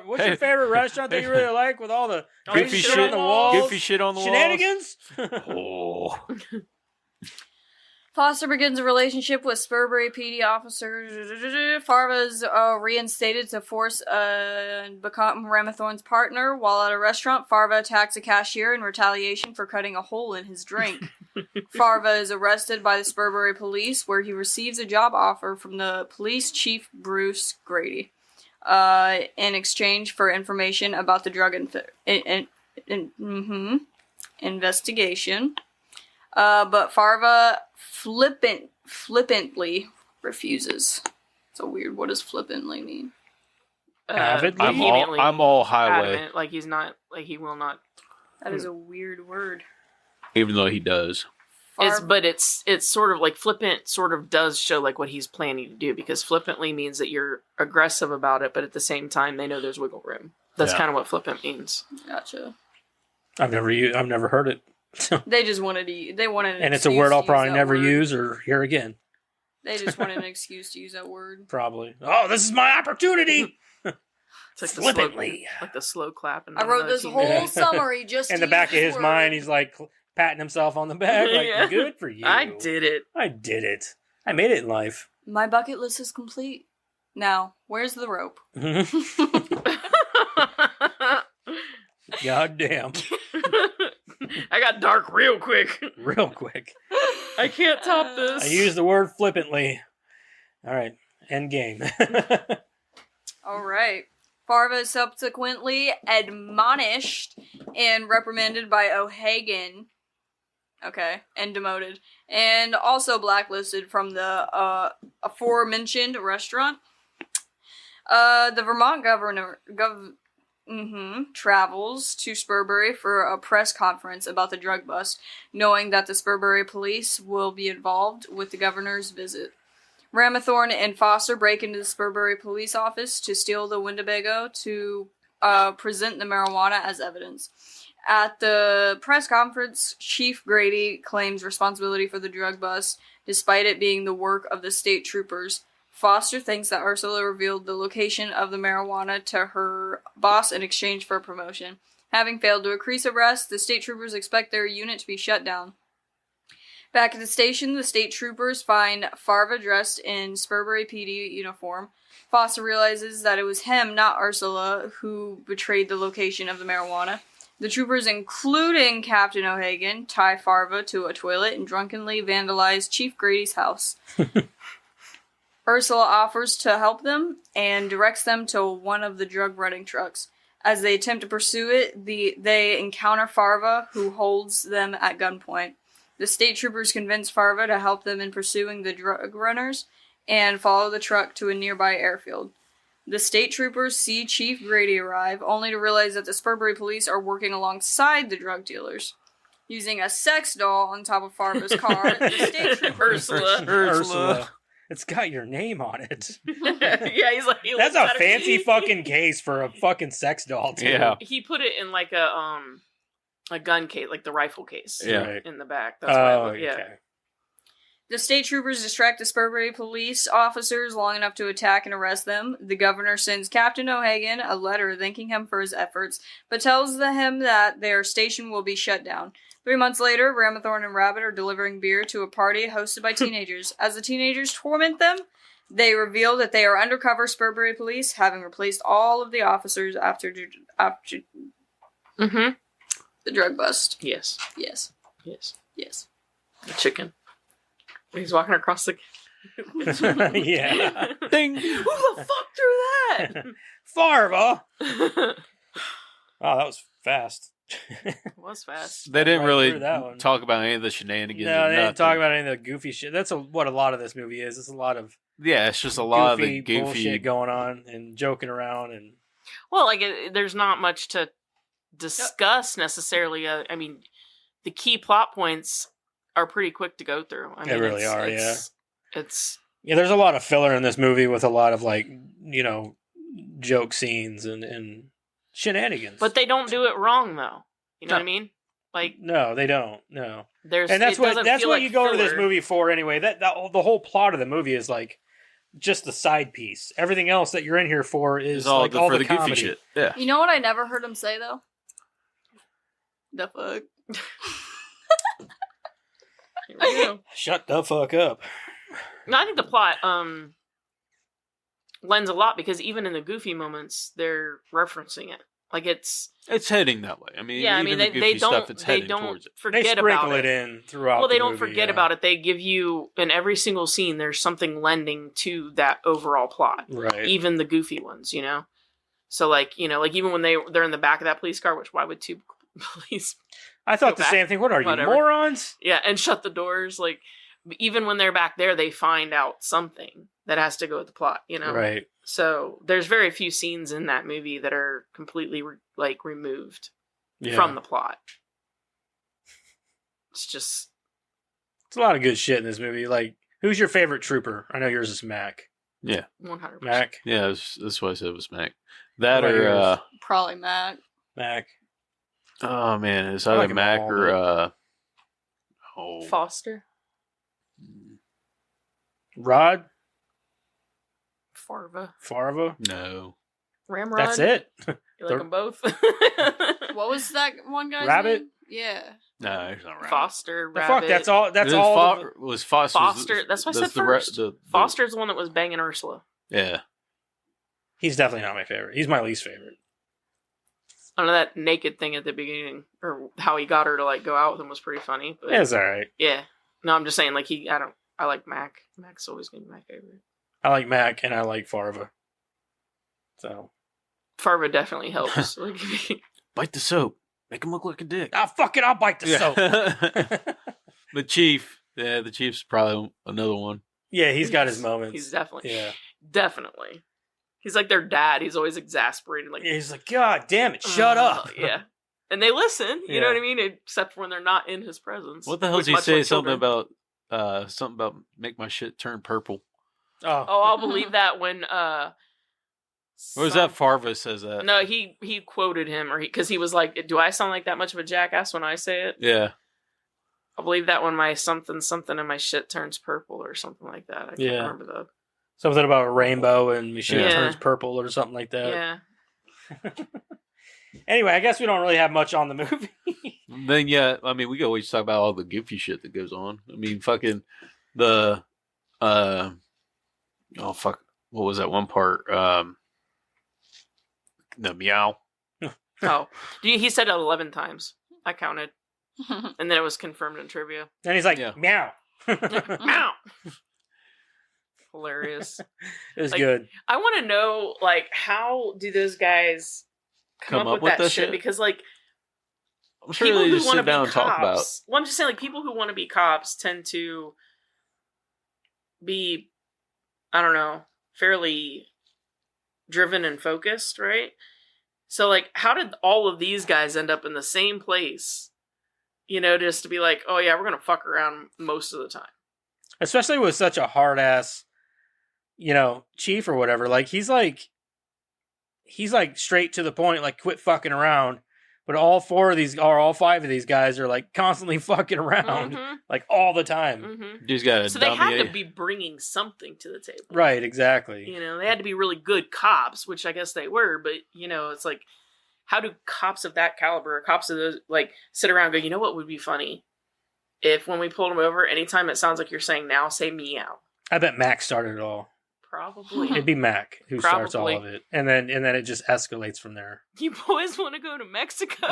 What's your favorite restaurant that you really like with all the Goofy shit on the walls? Goofy shit on the Shenanigans? walls. Oh. Foster begins a relationship with Spurbury PD officer. Farva is reinstated to force become Ramathorn's partner. While at a restaurant, Farva attacks a cashier in retaliation for cutting a hole in his drink. Farva is arrested by the Spurbury police, where he receives a job offer from the police chief Bruce Grady in exchange for information about the drug investigation. But Farva flippantly refuses. So weird. What does flippantly mean? Avidly? I'm all highway. Adamant, like he's not. Like he will not. That is a weird word. Even though he does. It's sort of like flippant. Sort of does show like what he's planning to do, because flippantly means that you're aggressive about it, but at the same time they know there's wiggle room. That's kind of what flippant means. Gotcha. I've never heard it. They just wanted to. They wanted, and it's a word I'll probably never use or hear again. They just wanted an excuse to use that word. Probably. Oh, this is my opportunity. It's like flippantly, the slow clap. I wrote this whole summary just in to the back of use his word. mind. He's like patting himself on the back, like Yeah. good for you. I did it. I did it. I made it in life. My bucket list is complete. Now, where's the rope? God damn. I got dark real quick. Real quick. I can't top this. I used the word flippantly. All right. End game. All right. Farva is subsequently admonished and reprimanded by O'Hagan. Okay, and demoted. And also blacklisted from the aforementioned restaurant. The Vermont governor travels to Spurbury for a press conference about the drug bust, knowing that the Spurbury police will be involved with the governor's visit. Ramathorn and Foster break into the Spurbury police office to steal the Winnebago to present the marijuana as evidence. At the press conference, Chief Grady claims responsibility for the drug bust, despite it being the work of the state troopers. Foster thinks that Ursula revealed the location of the marijuana to her boss in exchange for a promotion. Having failed to increase arrests, the state troopers expect their unit to be shut down. Back at the station, the state troopers find Farva dressed in Spurbury PD uniform. Foster realizes that it was him, not Ursula, who betrayed the location of the marijuana. The troopers, including Captain O'Hagan, tie Farva to a toilet and drunkenly vandalize Chief Grady's house. Ursula offers to help them and directs them to one of the drug-running trucks. As they attempt to pursue it, they encounter Farva, who holds them at gunpoint. The state troopers convince Farva to help them in pursuing the drug runners and follow the truck to a nearby airfield. The state troopers see Chief Grady arrive, only to realize that the Spurbury police are working alongside the drug dealers. Using a sex doll on top of Farva's car, the state troopers... Ursula. It's got your name on it. Yeah, he's like... That's a fancy fucking case for a fucking sex doll, too. Yeah. He put it in like a gun case, like the rifle case. Yeah. In the back. That's why. Okay. The state troopers distract the Spurbury police officers long enough to attack and arrest them. The governor sends Captain O'Hagan a letter thanking him for his efforts, but tells him that their station will be shut down. 3 months later, Ramathorn and Rabbit are delivering beer to a party hosted by teenagers. As the teenagers torment them, they reveal that they are undercover Spurbury police, having replaced all of the officers after Mm-hmm. the drug bust. Yes. Yes. Yes. Yes. The chicken. He's walking across the... Yeah. Ding. Who the fuck threw that? Farva! Wow, that was fast. It was fast. They didn't Right really through that one. talk about any of the shenanigans. No, or they didn't nothing. talk about any of the goofy shit. That's what a lot of this movie is. It's a lot of Yeah, it's just a lot goofy, of the goofy. bullshit going on and joking around and Well, like, there's not much to discuss necessarily. I mean, the key plot points are pretty quick to go through. I They mean, really are, It's yeah. There's a lot of filler in this movie with a lot of like joke scenes and shenanigans. but they don't do it wrong though. You know No. what I mean? Like, no, they don't. No, there's and that's it what doesn't that's feel what like you go to this filler. movie for anyway. That the whole plot of the movie is like just the side piece. Everything else that you're in here for is It's all, like the, all for the the goofy comedy. shit. Yeah. You know what I never heard him say, though? The fuck? Here we go. Shut the fuck up. No, I think the plot lends a lot because even in the goofy moments, they're referencing it. Like it's Heading that way. I mean, yeah. I even mean, the they goofy don't stuff, it's they heading don't towards it. They forget sprinkle about it in throughout. Well, they the don't movie, forget yeah. about it. They give you in every single scene. There's something lending to that overall plot. Right. Even the goofy ones, you know. So like even when they're in the back of that police car, which why would two police? I thought go the back, same thing. What are you, whatever. morons? Yeah, and shut the doors. Like even when they're back there, they find out something that has to go with the plot. You know. Right. So there's very few scenes in that movie that are completely removed Yeah. from the plot. It's just It's a lot of good shit in this movie. Like, who's your favorite trooper? I know yours is Mac. Yeah. 100%. Mac. Yeah, that's what I said was Mac. That What about or yours? Probably Mac. Mac. oh man, it's I like either 'em Mac all, or Foster, Rod. Farva, No. Ramrod. That's it. You like them both? What was that one guy's Rabbit? name? Yeah. no, it's not right. Foster, The Rabbit. fuck. That's all. That's Then all. was Foster. Foster. That's what I said first. Foster's the one that was banging Ursula. Yeah. He's definitely not my favorite. He's my least favorite. I don't know, that naked thing at the beginning, or how he got her to like go out with him was pretty funny. But It's all right. yeah, no, I'm just saying like I like Mac. Mac's always gonna be my favorite. I like Mac and I like Farva. So. Farva definitely helps. Like, Bite the soap. Make him look like a dick. Ah, fuck it. I'll bite the soap. The chief. Yeah, the chief's probably another one. Yeah, he's got his moments. he's definitely Yeah. definitely. He's like their dad. He's always exasperated. Like, Yeah, he's like, God damn it, shut up. Yeah, and they listen. You know Yeah. what I mean? Except when they're not in his presence. What the hell Which does he much say? like Something children. about make my shit turn purple. Oh. Oh, I'll believe that when Or was that Farva says that? No, he quoted him, or because he was like, "Do I sound like that much of a jackass when I say it?" Yeah. I believe that when my something and my shit turns purple or something like that. I can't Yeah. remember the. Something about a rainbow and Michelle Yeah. turns purple or something like that. Yeah, Anyway, I guess we don't really have much on the movie. Then yeah, I mean we could always talk about all the goofy shit that goes on. I mean fucking the oh fuck, what was that one part? The meow. oh, he said it 11 times. I counted, and then it was confirmed in trivia. And he's like, Yeah. meow. Meow. Hilarious. It was Like, good. I want to know, like, how do those guys come up with that shit? Because, like, I'm sure people they who just want to sit be down and talk about. cops. Well, I'm just saying, like, people who want to be cops tend to be, I don't know, fairly driven and focused, right? So, like, how did all of these guys end up in the same place? You know, just to be like, oh yeah, we're gonna fuck around most of the time. Especially with such a hard ass, chief or whatever. Like he's like straight to the point, like quit fucking around. But But all 5 of these guys are like constantly fucking around, like all the time. Dude's got a So they dummy. had to be bringing something to the table. Right, exactly. You know, they had to be really good cops, which I guess they were, but, you know, it's like, how do cops of that caliber, cops of those, like, sit around and go, you know what would be funny? If when we pulled them over, anytime it sounds like you're saying now, say meow. I bet Mac started it all. Probably. It'd be Mac who starts all Probably. of it. And then it just escalates from there. You boys want to go to Mexico?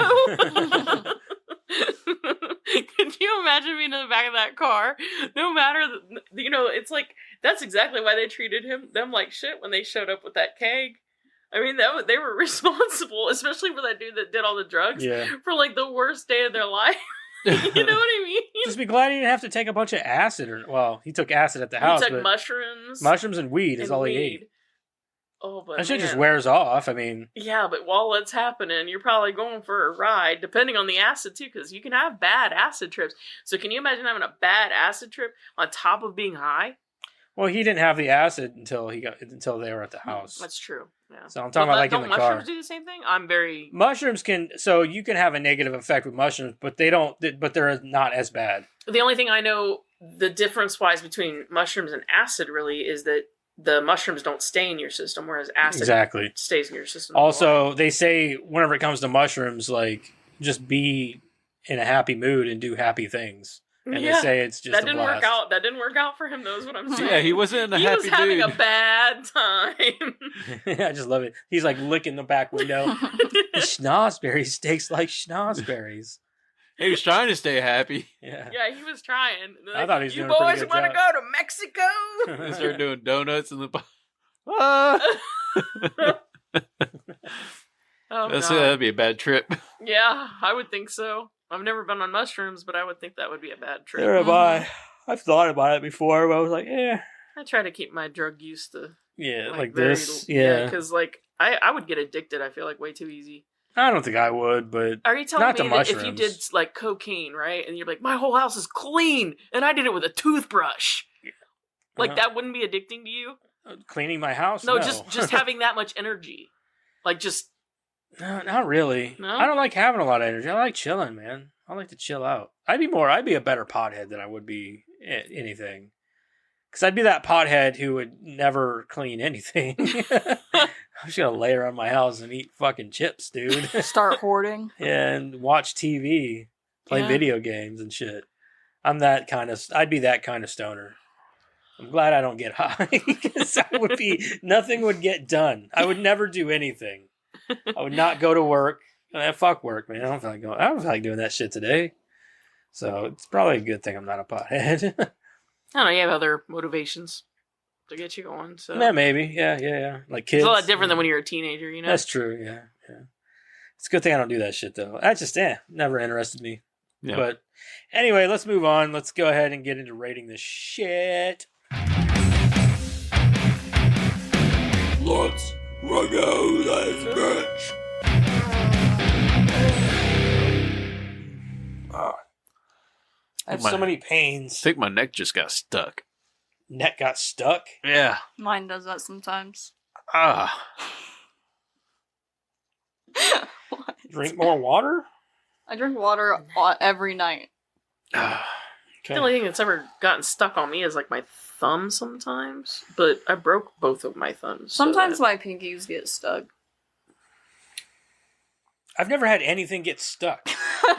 Could you imagine being in the back of that car? No matter, you know, it's like, that's exactly why they treated them like shit when they showed up with that keg. I mean, they were responsible, especially for that dude that did all the drugs, for like the worst day of their life. You know what I mean? Just be glad he didn't have to take a bunch of acid. He took acid at the house. He took but mushrooms. Mushrooms and weed is and all he weed. ate. Oh, but That shit just man. wears off. I mean, Yeah, but while it's happening, you're probably going for a ride, depending on the acid too, because you can have bad acid trips. So can you imagine having a bad acid trip on top of being high? well, he didn't have the acid until they were at the house. That's true. Yeah. So I'm talking about like in don't the mushrooms car. do the same thing? I'm very. Mushrooms you can have a negative effect with mushrooms, but they're not as bad. The only thing I know the difference wise between mushrooms and acid really is that the mushrooms don't stay in your system, whereas acid Exactly. stays in your system. Also, they say whenever it comes to mushrooms, like just be in a happy mood and do happy things. And they say it's just that a didn't blast. work out. That didn't work out for him. Though, is what I'm saying. Yeah, he wasn't in a he happy was having mood. a bad time. I just love it. He's like licking the back window. Schnozberries tastes like schnozberries. He was trying to stay happy. Yeah. Yeah, he was trying. I thought he was you doing a pretty boys good want to job." go to Mexico? He started doing donuts in the. Ah! Oh, God. That'd be a bad trip. Yeah, I would think so. I've never been on mushrooms, but I would think that would be a bad trip. There am I. I've thought about it before, but I was like, I try to keep my drug use to yeah, like very- this. Yeah. because like I would get addicted. I feel like way too easy. I don't think I would, but Are you telling Not me to that if you mushrooms. did like cocaine, right, and you're like, my whole house is clean, and I did it with a toothbrush, like that wouldn't be addicting to you? cleaning my house? No, just having that much energy, like just. No, not really. No? I don't like having a lot of energy. I like chilling, man. I like to chill out. I'd be a better pothead than I would be anything. Because I'd be that pothead who would never clean anything. I'm just going to lay around my house and eat fucking chips, dude. Start hoarding. And watch TV, play Yeah. video games and shit. I'd be that kind of stoner. I'm glad I don't get high. Because nothing would get done. I would never do anything. I would not go to work. Fuck work, man. I don't feel like doing that shit today. So it's probably a good thing I'm not a pothead. I don't know. You have other motivations to get you going. So Yeah, maybe. Yeah. Like kids. it's a lot different than when you're a teenager. You know. That's true. Yeah. It's a good thing I don't do that shit though. That just never interested me. Yeah. But anyway, let's move on. Let's go ahead and get into rating this shit. Let's go this bitch. I have so many pains. I think my neck just got stuck. Neck got stuck. Yeah. Mine does that sometimes. Ah. Drink more water. I drink water every night. The only thing that's ever gotten stuck on me is like my thumb sometimes, but I broke both of my thumbs. so Sometimes that- my pinkies get stuck. I've never had anything get stuck.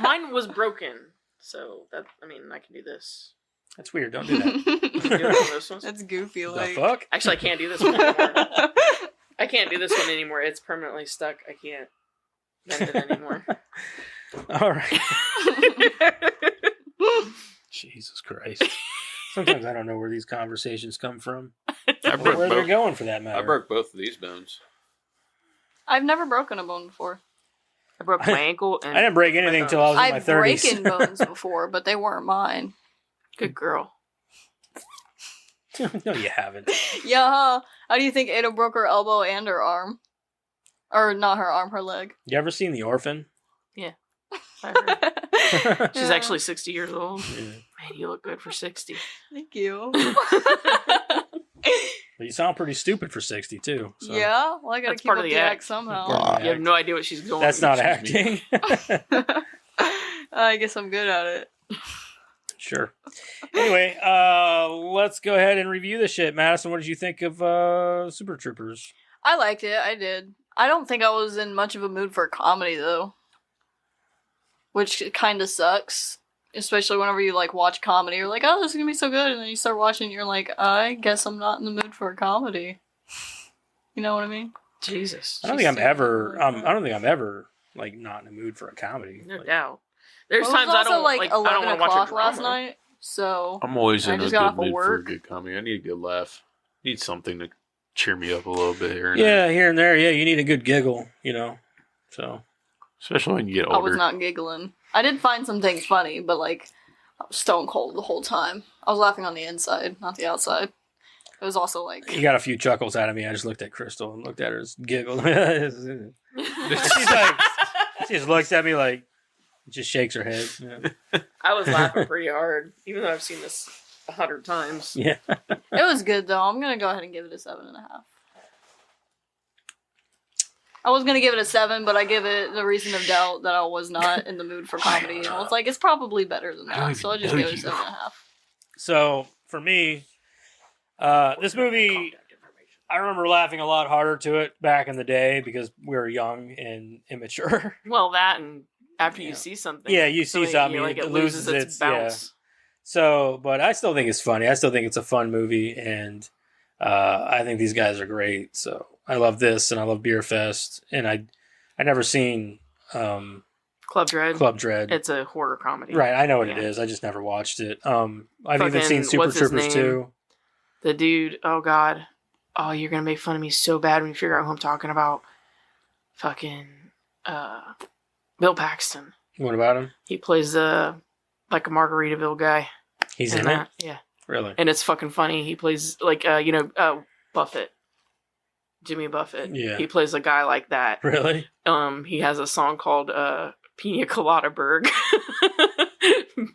mine was broken, so that I can do this. That's weird. Don't do that. You do it on those ones? That's goofy. The Like fuck? Actually, I can't do this one anymore. I can't do this one anymore. It's permanently stuck. I can't bend it anymore. All right. Jesus Christ. Sometimes I don't know where these conversations come from. I Or broke where they're both. going for that matter. I broke both of these bones. I've never broken a bone before. I broke my ankle. And I didn't break anything until I was in my I've 30s. broken bones before, but they weren't mine. Good girl. No, you haven't. Yeah, huh? How do you think Ada broke her elbow and her arm? Or not her arm, her leg. You ever seen The Orphan? I heard. She's Yeah. actually 60 years old. Yeah. Man, you look good for 60. Thank you. But you sound pretty stupid for 60 too. So. Yeah, well, I gotta That's keep part up of the the act act. somehow. Part You have no idea what she's going. That's not Excuse acting. I guess I'm good at it. Sure. Anyway, let's go ahead and review the shit. Madison, what did you think of Super Troopers? I liked it. I did. I don't think I was in much of a mood for a comedy though, which kind of sucks. Especially whenever you like watch comedy, you're like, "Oh, this is gonna be so good," and then you start watching, and you're like, "I guess I'm not in the mood for a comedy." You know what I mean? Jesus. I don't think I'm ever. I don't think I'm ever like not in the mood for a comedy. No Like, doubt. There's Well, it was times I also don't like like. I don't 11 want to watch a o'clock last drama. night, so I'm always I in a just got good off of mood for a work. good comedy. I need a good laugh. Need something to cheer me up a little bit here. And yeah, there. here and there. Yeah, you need a good giggle, you know. So Especially when you get I older. was not giggling. I did find some things funny, but like I was stone cold the whole time. I was laughing on the inside, not the outside. It was also like you got a few chuckles out of me. I just looked at Crystal and looked at her and giggled. She's like, she just looks at me like, just shakes her head. Yeah. I was laughing pretty hard, even though I've seen this 100 times. Yeah. it was good though. I'm gonna go ahead and give it a 7.5. I was gonna give it a 7, but I give it the reason of doubt that I was not in the mood for comedy. And I was like, it's probably better than I don't that, so I even just know give it a you. 7.5. So for me, this movie, I remember laughing a lot harder to it back in the day because we were young and immature. Well, that and after Yeah. you see something. Yeah, you see something, like it it loses its its- bounce. So, but I still think it's funny. I still think it's a fun movie, and I think these guys are great. So I love this, and I love Beer Fest, and I never seen Club Dread. Club Dread. It's a horror comedy. Right, I know what it Yeah. is. I just never watched it. I've even Fucking- seen Super what's his Troopers name? too. The dude, oh god. Oh, you're gonna make fun of me so bad when you figure out who I'm talking about. Fucking Bill Paxton. What about him? He plays like a Margaritaville guy. He's in that. it. Yeah. Really? And it's fucking funny. He plays like Buffett. Jimmy Buffett. Yeah. He plays a guy like that. Really? He has a song called Pina Colada Berg.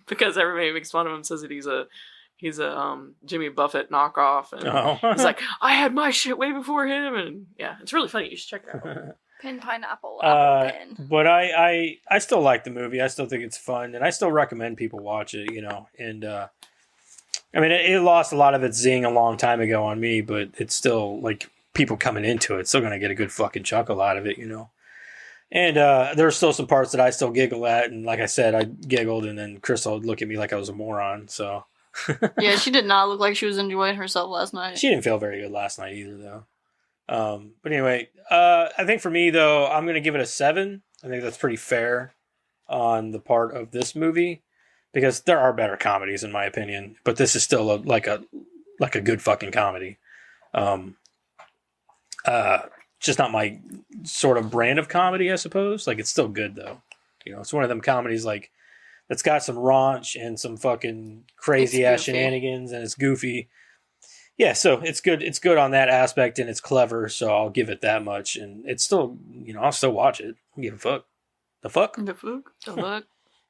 Because everybody makes fun of him, says that he's a Jimmy Buffett knockoff, and Oh. he's like, I had my shit way before him, and yeah, it's really funny. You should check it out. Pin pineapple, apple pin. But I still like the movie. I still think it's fun, and I still recommend people watch it. You know, and I mean, it lost a lot of its zing a long time ago on me, but it's still like people coming into it still gonna get a good fucking chuckle out of it. You know, and there's still some parts that I still giggle at, and like I said, I giggled, and then Crystal would look at me like I was a moron. So Yeah, she did not look like she was enjoying herself last night. she didn't feel very good last night either, though. But anyway, I think for me though, I'm gonna give it a 7. I think that's pretty fair on the part of this movie because there are better comedies in my opinion, but this is still like a good fucking comedy. Just not my sort of brand of comedy, I suppose. Like it's still good though. You know, it's one of them comedies like that's got some raunch and some fucking crazy ass It's goofy. shenanigans and it's goofy. Yeah, so it's good. It's good on that aspect, and it's clever. So I'll give it that much, and it's still, you know, I'll still watch it. I don't give a fuck. The fuck? The fuck? The fuck?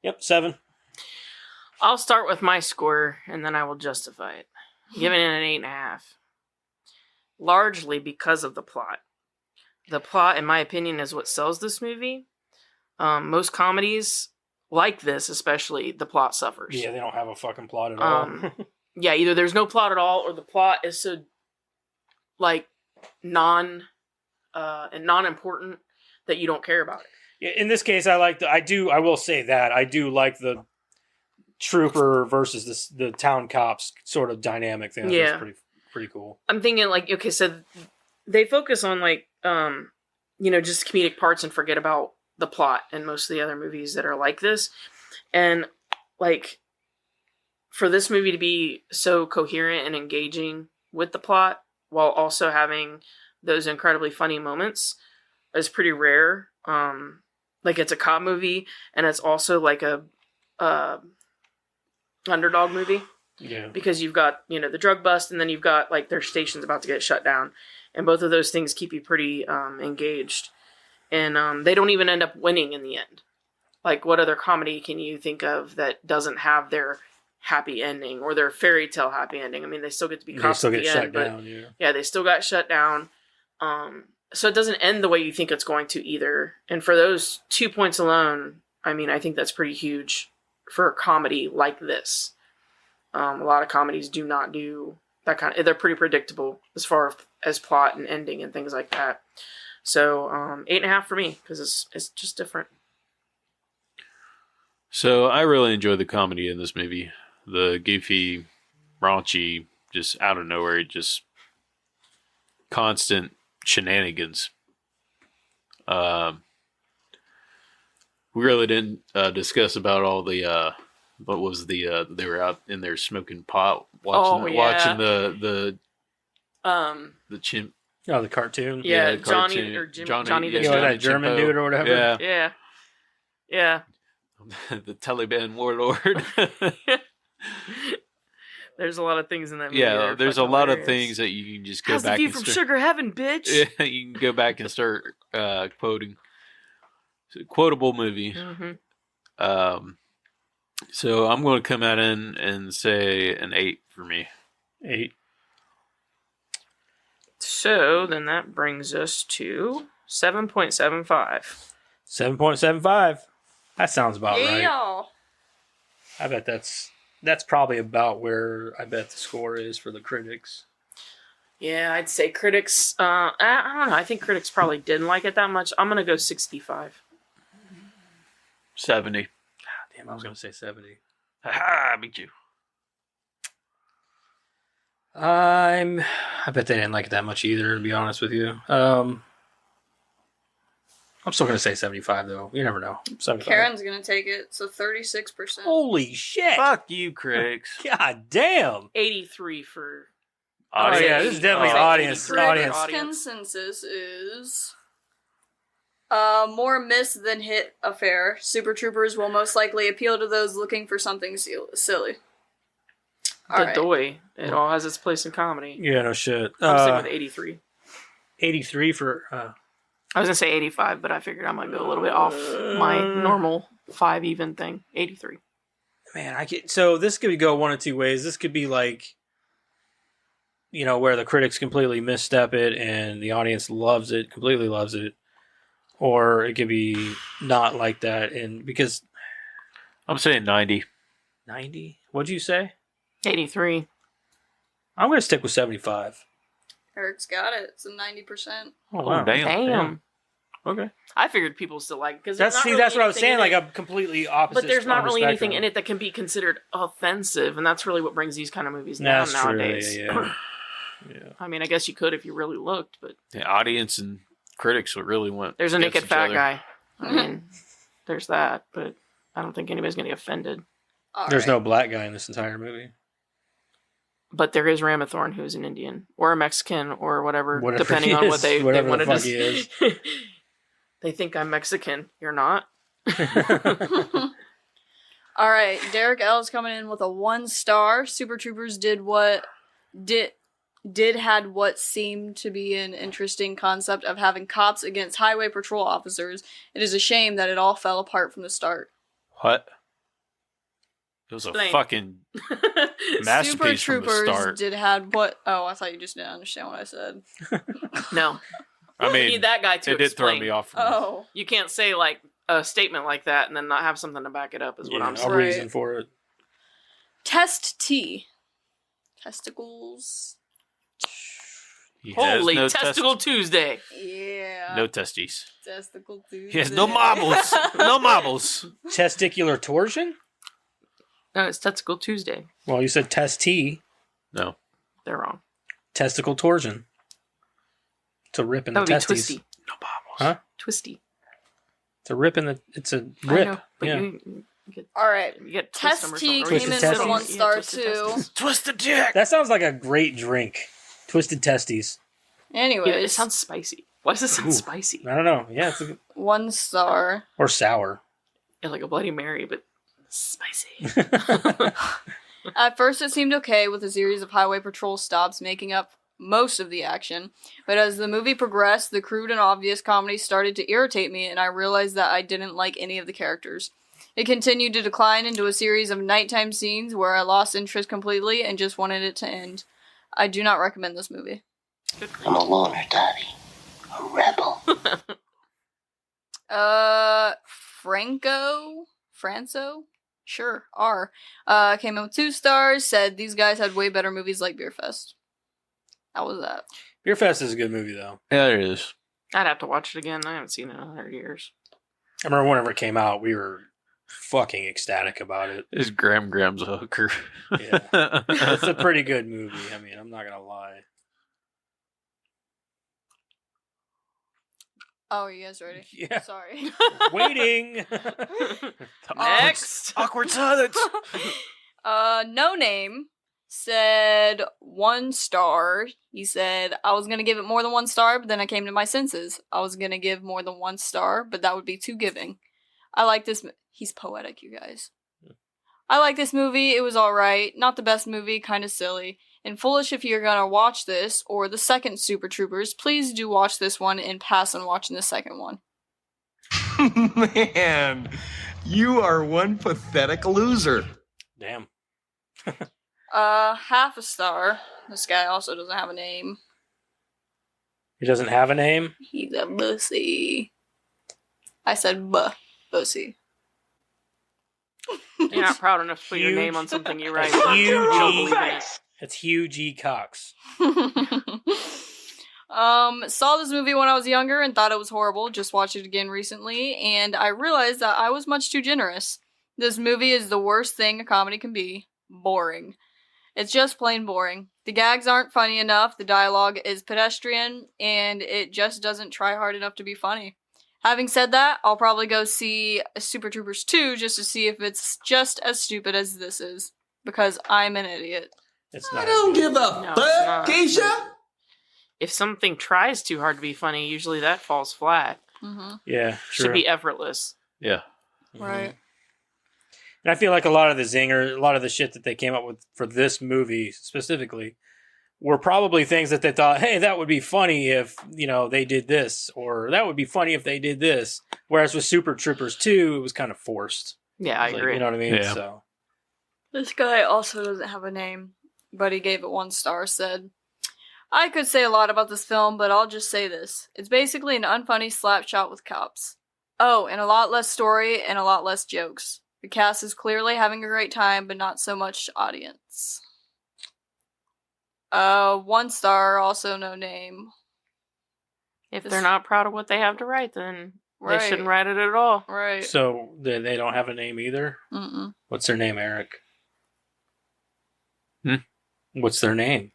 Yep, 7. I'll start with my score, and then I will justify it. Giving it an 8.5. Largely because of the plot. The plot, in my opinion, is what sells this movie. Most comedies, like this especially, the plot suffers. Yeah, they don't have a fucking plot at all. Yeah, either there's no plot at all, or the plot is so like non-important that you don't care about it. Yeah, in this case, I will say that I do like the trooper versus the town cops sort of dynamic thing. Yeah. That's pretty cool. I'm thinking like, okay, so they focus on like just comedic parts and forget about the plot in most of the other movies that are like this. And like for this movie to be so coherent and engaging with the plot while also having those incredibly funny moments is pretty rare. Like it's a cop movie and it's also like a underdog movie. Yeah. Because you've got, the drug bust and then you've got like their station's about to get shut down. And both of those things keep you pretty engaged. And they don't even end up winning in the end. Like what other comedy can you think of that doesn't have their happy ending or their fairy tale happy ending. I mean, they still get to be They cops still at get the shut end, but down. yeah, they still got shut down. So it doesn't end the way you think it's going to either. And for those 2 points alone, I mean, I think that's pretty huge for a comedy like this. A lot of comedies do not do that kind of. They're pretty predictable as far as plot and ending and things like that. So 8.5 for me because it's just different. So I really enjoyed the comedy in this movie. The goofy, raunchy, just out of nowhere, just constant shenanigans. We really didn't discuss about all the what was the they were out in there smoking pot, watching the chimp. Oh, the cartoon. Yeah, the Johnny cartoon. or Jim, Johnny, Johnny the yeah, You know, Chimp. that German Chimpo. dude or whatever. Yeah, Yeah. the Taliban warlord. There's a lot of things in that movie. Yeah, that are there's a fucking lot of hilarious. things that you can just go How's the back view and from start. Sugar Heaven, bitch? Yeah, you can go back and start quoting. It's a quotable movie. Mm-hmm. So I'm going to come out and say an 8 for me. 8. So then that brings us to 7.75. 7.75. That sounds about right. Yeah. I bet that's probably about where I bet the score is for the critics. Yeah, I'd say critics. I don't know. I think critics probably didn't like it that much. I'm gonna go 65. 70. Damn, I was gonna say 70. Ha! I beat you. I bet they didn't like it that much either, to be honest with you. I'm still gonna say 75 though. You never know. 75. Karen's gonna take it, so 36%. Holy shit! Fuck you, critics. God damn! 83 for. Oh yeah, this is definitely Oh, audience. Critics. Audience. Consensus is more miss than hit affair. Super Troopers will most likely appeal to those looking for something silly. All The right. Doy. It all has its place in comedy. Yeah, no shit. I'm sticking with 83. 83 for. I was gonna say 85, but I figured I might go a little bit off my normal 5 even thing. 83. Man, so this could go one of two ways. This could be like, where the critics completely misstep it and the audience completely loves it, or it could be not like that. And because I'm saying 90. 90, what'd you say? 83. I'm gonna stick with 75. Eric's got it. It's a 90%. Oh wow, Damn. Okay, I figured people still like it because that's what I was saying. Like a completely opposite. but there's not really anything in it. it that can be considered offensive, and that's really what brings these kind of movies down That's nowadays. true. Yeah. Yeah. I mean, I guess you could if you really looked, but The audience and critics would really want. there's a against naked each fat other. guy. I mean, there's that, but I don't think anybody's gonna get offended. All There's right. no black guy in this entire movie. But there is Ramathorn, who's an Indian or a Mexican or whatever depending he on is, what they whatever wanted the to fuck he is. They think I'm Mexican. You're not. All right, Derek L's coming in with a 1 star. Super Troopers had what seemed to be an interesting concept of having cops against highway patrol officers. It is a shame that it all fell apart from the start. What? It was a Explain. fucking masterpiece Super from the Troopers start. had what? Oh, I thought you just didn't understand what I said. No. I You mean, need that guy to it did throw explain. me off. From Oh, You can't say like a statement like that and then not have something to back it up is what Yeah, I'm no saying. Right. reason for it. Test T. Testicles. He has Holy no Testicle Tuesday. Yeah. no testes. Testicle Tuesday. He has no marbles. No marbles. Testicular torsion? No, it's Testicle Tuesday. Well, you said test T. No. They're wrong. Testicle torsion. It's a rip in That the would be testes. twisty. No marbles. Huh? Twisty. It's a rip in the. It's a I rip. know, but Yeah. you get All right. you get Test twist them or T something, or came you in sit with on- 1 yeah, star twisted too. testes. Twisted dick. That sounds like a great drink. Twisted testes. Anyways, Yeah, it sounds spicy. Why does it sound Ooh. spicy? I don't know. Yeah, it's 1 star. or sour. Yeah, like a Bloody Mary, but spicy. At first, it seemed okay with a series of highway patrol stops making up most of the action, but as the movie progressed, the crude and obvious comedy started to irritate me, and I realized that I didn't like any of the characters. It continued to decline into a series of nighttime scenes where I lost interest completely and just wanted it to end. I do not recommend this movie. I'm a loner, Daddy. A rebel. Franco? Sure, R. Came in with 2 stars, said these guys had way better movies like Beer Fest. How was that? Beer Fest is a good movie, though. Yeah, it is. I'd have to watch it again. I haven't seen it in 100 years. I remember whenever it came out, we were fucking ecstatic about it. It's Graham's a hooker. Yeah. It's a pretty good movie. I mean, I'm not going to lie. Oh, are you guys ready? Yeah. Sorry. Waiting. Next. Awkward silence. No Name said 1 star. He said, I was going to give it more than 1 star, but then I came to my senses. I was going to give more than 1 star, but that would be too giving. I like this. He's poetic, you guys. I like this movie. It was alright. Not the best movie, kind of silly. And foolish if you're gonna watch this, or the second Super Troopers, please do watch this one and pass on watching the second one. Man, you are one pathetic loser. Damn. Half a star. This guy also doesn't have a name. He doesn't have a name? He's a bussy. I said bussy. You're not proud enough to put your Huge. name on something you write. Huge. You don't believe in it. It's Hugh G. Cox. Saw this movie when I was younger and thought it was horrible. Just watched it again recently, and I realized that I was much too generous. This movie is the worst thing a comedy can be. Boring. It's just plain boring. The gags aren't funny enough, the dialogue is pedestrian, and it just doesn't try hard enough to be funny. Having said that, I'll probably go see Super Troopers 2 just to see if it's just as stupid as this is. Because I'm an idiot. It's not. I don't give a No, it's fuck, not. Keisha. If something tries too hard to be funny, usually that falls flat. Mm-hmm. Yeah, true. Should be effortless. Yeah. Right. And I feel like a lot of the zinger, a lot of the shit that they came up with for this movie specifically were probably things that they thought, hey, that would be funny if, they did this, or that would be funny if they did this. Whereas with Super Troopers 2, it was kind of forced. Yeah, I It's like, agree. you know what I mean? Yeah. So This guy also doesn't have a name, but he gave it 1 star, said, I could say a lot about this film, but I'll just say this. It's basically an unfunny slap shot with cops. Oh, and a lot less story and a lot less jokes. The cast is clearly having a great time, but not so much audience. 1 star, also no name. If they're not proud of what they have to write, then Right. they shouldn't write it at all. Right. So they don't have a name either? Mm-mm. What's their name, Eric? What's their name?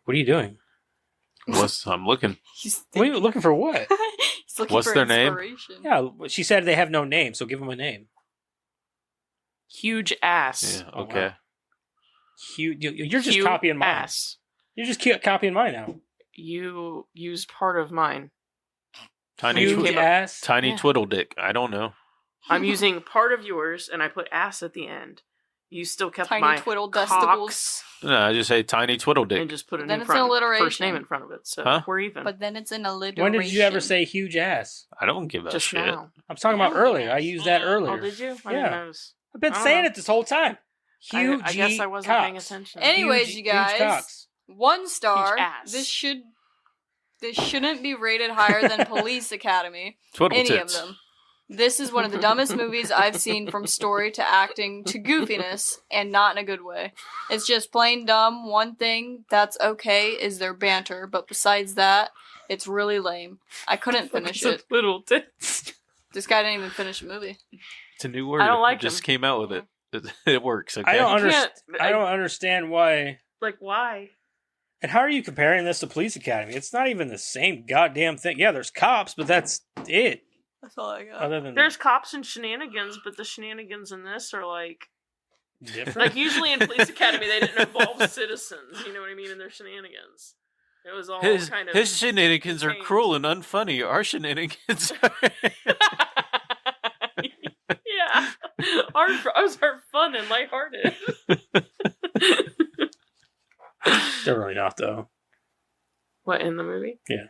What are you doing? I'm looking. He's What are you looking for? What? He's looking What's for their name? inspiration. Yeah, she said they have no name, so give them a name. Huge ass. Yeah. Oh, Okay. wow. You're just Huge copying mine. ass. You're just copying mine now. You used part of mine. Tiny Huge twiddle. ass. Tiny Yeah. twiddle dick. I don't know. I'm using part of yours, and I put ass at the end. You still kept Tiny my twiddle Cox testicles. No, I just say tiny twiddle dick. and just put a Then new it's an first name alliteration. in front of it. So Huh? we're even. But then it's an alliteration. When did you ever say huge ass? I don't give a just shit. now. I'm talking about earlier. I used that earlier. Oh, did you? I Yeah. didn't notice. I've been I don't saying know. it this whole time. Huge. I guess I wasn't paying attention. Anyways, Huge- you huge guys, Cox. 1 star. Huge ass. This shouldn't be rated higher than Police Academy. Twiddle Any tits. of them. This is one of the dumbest movies I've seen, from story to acting to goofiness, and not in a good way. It's just plain dumb. One thing that's okay is their banter, but besides that, it's really lame. I couldn't finish it. Little tits. This guy didn't even finish the movie. It's a new word. I don't like Just them. came out with it. It works. Okay. I don't You understand. can't- I don't understand why. Like, why? And how are you comparing this to Police Academy? It's not even the same goddamn thing. Yeah, there's cops, but that's it. That's all I got. Other than There's cops and shenanigans, but the shenanigans in this are like different. like usually in Police Academy they didn't involve citizens. You know what I mean? In their shenanigans, it was all His kind of shenanigans are contained. cruel and unfunny. Our shenanigans are... Yeah, ours are fun and lighthearted. They're really not though. What, in the movie? Yeah.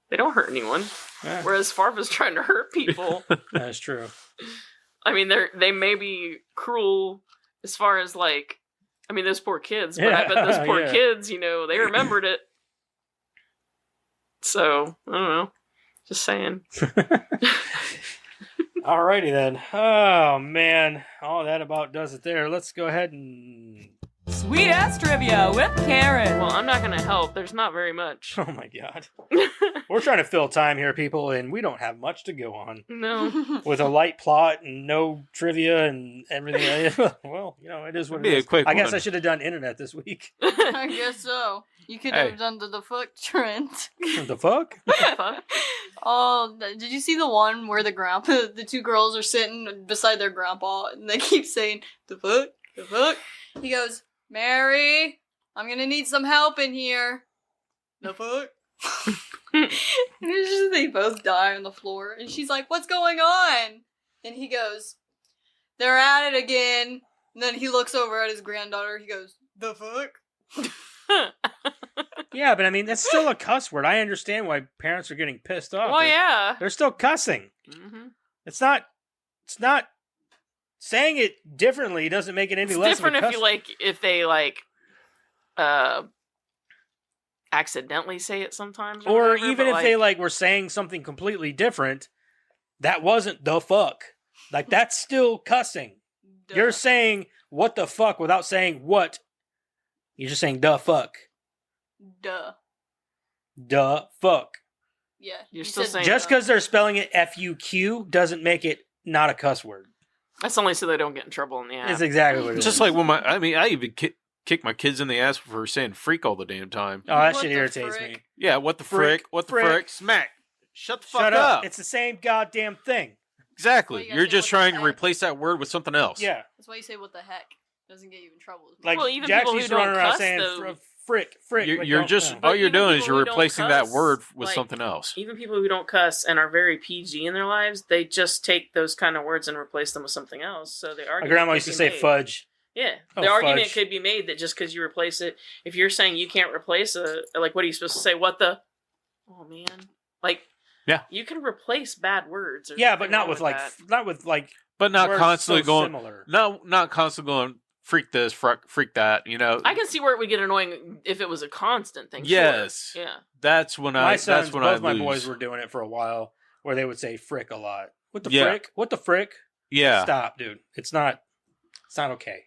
They don't hurt anyone. Yeah, Whereas Farva's trying to hurt people. that's true. I mean, they may be cruel as far as like, I mean, those poor kids, but I bet those poor kids, they remembered it. So, I don't know. Just saying. Alrighty then. Oh, man. All that about does it there. Let's go ahead and... Sweet ass trivia with Karen. Well, I'm not going to help. There's not very much. Oh, my God. We're trying to fill time here, people, and we don't have much to go on. No. With a light plot and no trivia and everything. Well, it is what it is. I guess I should have done internet this week. I guess so. You could have done the fuck Trent. The fuck? Oh, did you see the one where the two girls are sitting beside their grandpa and they keep saying, the fuck, the fuck? He goes, Mary, I'm gonna need some help in here. The fuck? And it's just they both die on the floor. And she's like, what's going on? And he goes, they're at it again. And then he looks over at his granddaughter. He goes, the fuck? Yeah, but I mean, that's still a cuss word. I understand why parents are getting pissed off. Well, yeah. They're still cussing. Mm-hmm. It's not saying it differently doesn't make it any less different of a cuss. if they accidentally say it sometimes. Or even if they were saying something completely different, that wasn't the fuck. Like, that's still cussing. Duh. You're saying what the fuck without saying what. You're just saying the fuck. Duh. Duh fuck. Yeah. You're still saying Just because they're spelling it F-U-Q doesn't make it not a cuss word. That's only so they don't get in trouble in the app. That's exactly what it is. Just like when I even kick my kids in the ass for saying freak all the damn time. Oh, that What shit the irritates frick? me. Yeah, what the frick? What the frick? Smack. Shut the fuck up. It's the same goddamn thing. Exactly. Well, you gotta You're say just what the trying to heck. replace that word with something else. Yeah. That's why you say what the heck. Doesn't get you in trouble. Like, Well, even Jax people who used to run don't around cuss, saying though- frick. You're just But all you're even doing is people you're who don't replacing that cuss, word with like- something else. Even people who don't cuss and are very PG in their lives, they just take those kind of words and replace them with something else. So the My argument grandma could used to be say made. fudge. Yeah, Oh, the argument fudge. could be made that just because you replace it, if you're saying you can't replace what are you supposed to say? What the? Oh man, Yeah. you can replace bad words. There's Yeah, but nothing not wrong with that. But not words constantly so going. similar. Not constantly going. Freak this, freak that. I can see where it would get annoying if it was a constant thing. Yes. Sure. Yeah. That's when My sons, That's when both I my lose. boys were doing it for a while, where they would say frick a lot. What the Yeah. frick? What the frick? Yeah. Stop, dude. It's not okay.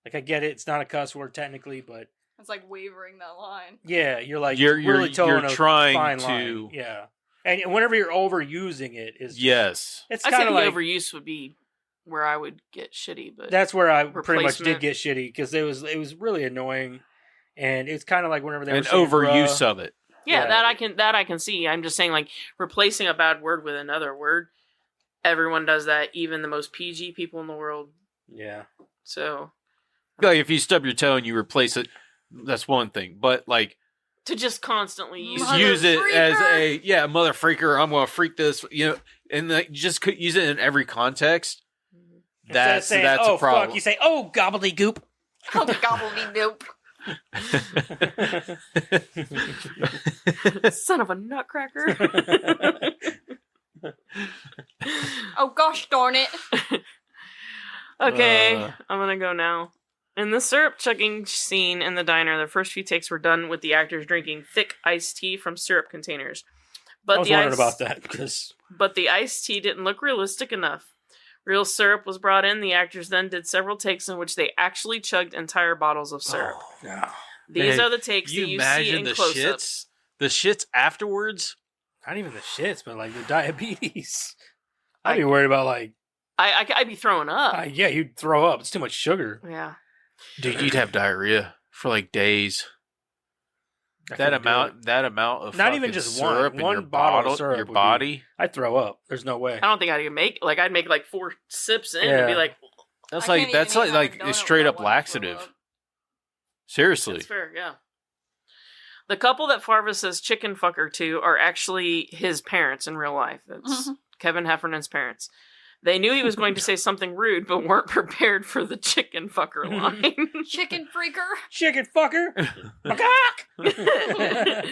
Like, I get it. It's not a cuss word technically, but It's like wavering that line. yeah, you're like You're really towing a trying fine to- line. Yeah, and whenever you're overusing it, Yes. it's I say kind the of like overuse would be where I would get shitty, but that's where I pretty much did Replacement. get shitty because it was really annoying, and it's kind of like whenever they An were saying overuse bruh, of it. yeah, Yeah. that I can see. I'm just saying, like, replacing a bad word with another word. Everyone does that, even the most PG people in the world. Yeah, So Like if you stub your toe and you replace it, that's one thing. But like to just constantly use Mother use it as freaker. mother freaker. I'm gonna freak this, and like just use it in every context. Instead of saying, That's oh a problem. fuck, you say oh gobbledygook. Oh, the gobbledygook. son of a nutcracker. Oh, gosh darn it. Okay, I'm gonna go now. In the syrup chugging scene in the diner, the first few takes were done with the actors drinking thick iced tea from syrup containers. But I was wondering about that because But the iced tea didn't look realistic enough. Real syrup was brought in. The actors then did several takes in which they actually chugged entire bottles of syrup. no. These Man, are the takes that you see imagine in the close-ups. shits afterwards. Not even the shits, but like the diabetes. I'd be worried about like, I'd be throwing up. yeah, you'd throw up. It's too much sugar. Yeah. Dude, you'd have diarrhea for like days. I That couldn't do it. amount of Not even fucking just syrup in one your bottle of syrup your would be- body. I'd throw up. There's no way. I don't think I'd make I'd make like 4 sips in Yeah. and be like, That's I like can't that's even eat like half a donut a straight up without wanting to throw laxative. up. Seriously. that's fair, yeah. The couple that Farva says chicken fucker to are actually his parents in real life. That's Kevin Heffernan's parents. They knew he was going to say something rude, but weren't prepared for the chicken fucker line. Chicken freaker. Chicken fucker. Macaque!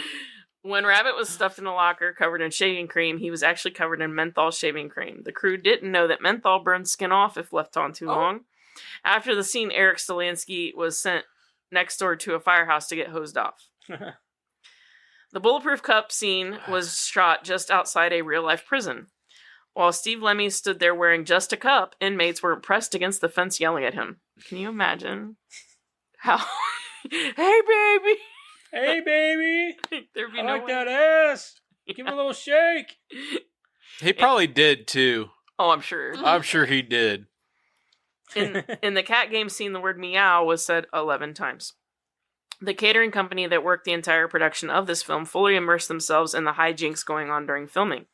When Rabbit was stuffed in a locker covered in shaving cream, he was actually covered in menthol shaving cream. The crew didn't know that menthol burns skin off if left on too long. After the scene, Eric Stolansky was sent next door to a firehouse to get hosed off. The Bulletproof Cup scene was shot just outside a real-life prison. While Steve Lemmy stood there wearing just a cup, inmates were pressed against the fence yelling at him. Can you imagine how... Hey, baby! Hey, baby! There'd be I no like way. that ass! Give me a little shake! He probably did too. Oh, I'm sure. I'm sure he did. In the cat game scene, the word meow was said 11 times. The catering company that worked the entire production of this film fully immersed themselves in the hijinks going on during filming.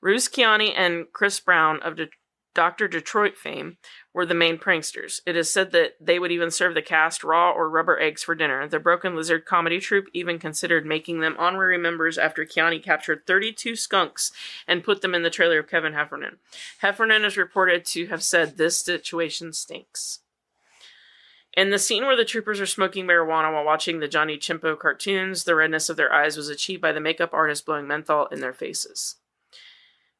Roos Kiani and Chris Brown of Dr. Detroit fame were the main pranksters. It is said that they would even serve the cast raw or rubber eggs for dinner. The Broken Lizard comedy troupe even considered making them honorary members after Kiani captured 32 skunks and put them in the trailer of Kevin Heffernan. Heffernan is reported to have said, "This situation stinks." In the scene where the troopers are smoking marijuana while watching the Johnny Chimpo cartoons, the redness of their eyes was achieved by the makeup artist blowing menthol in their faces.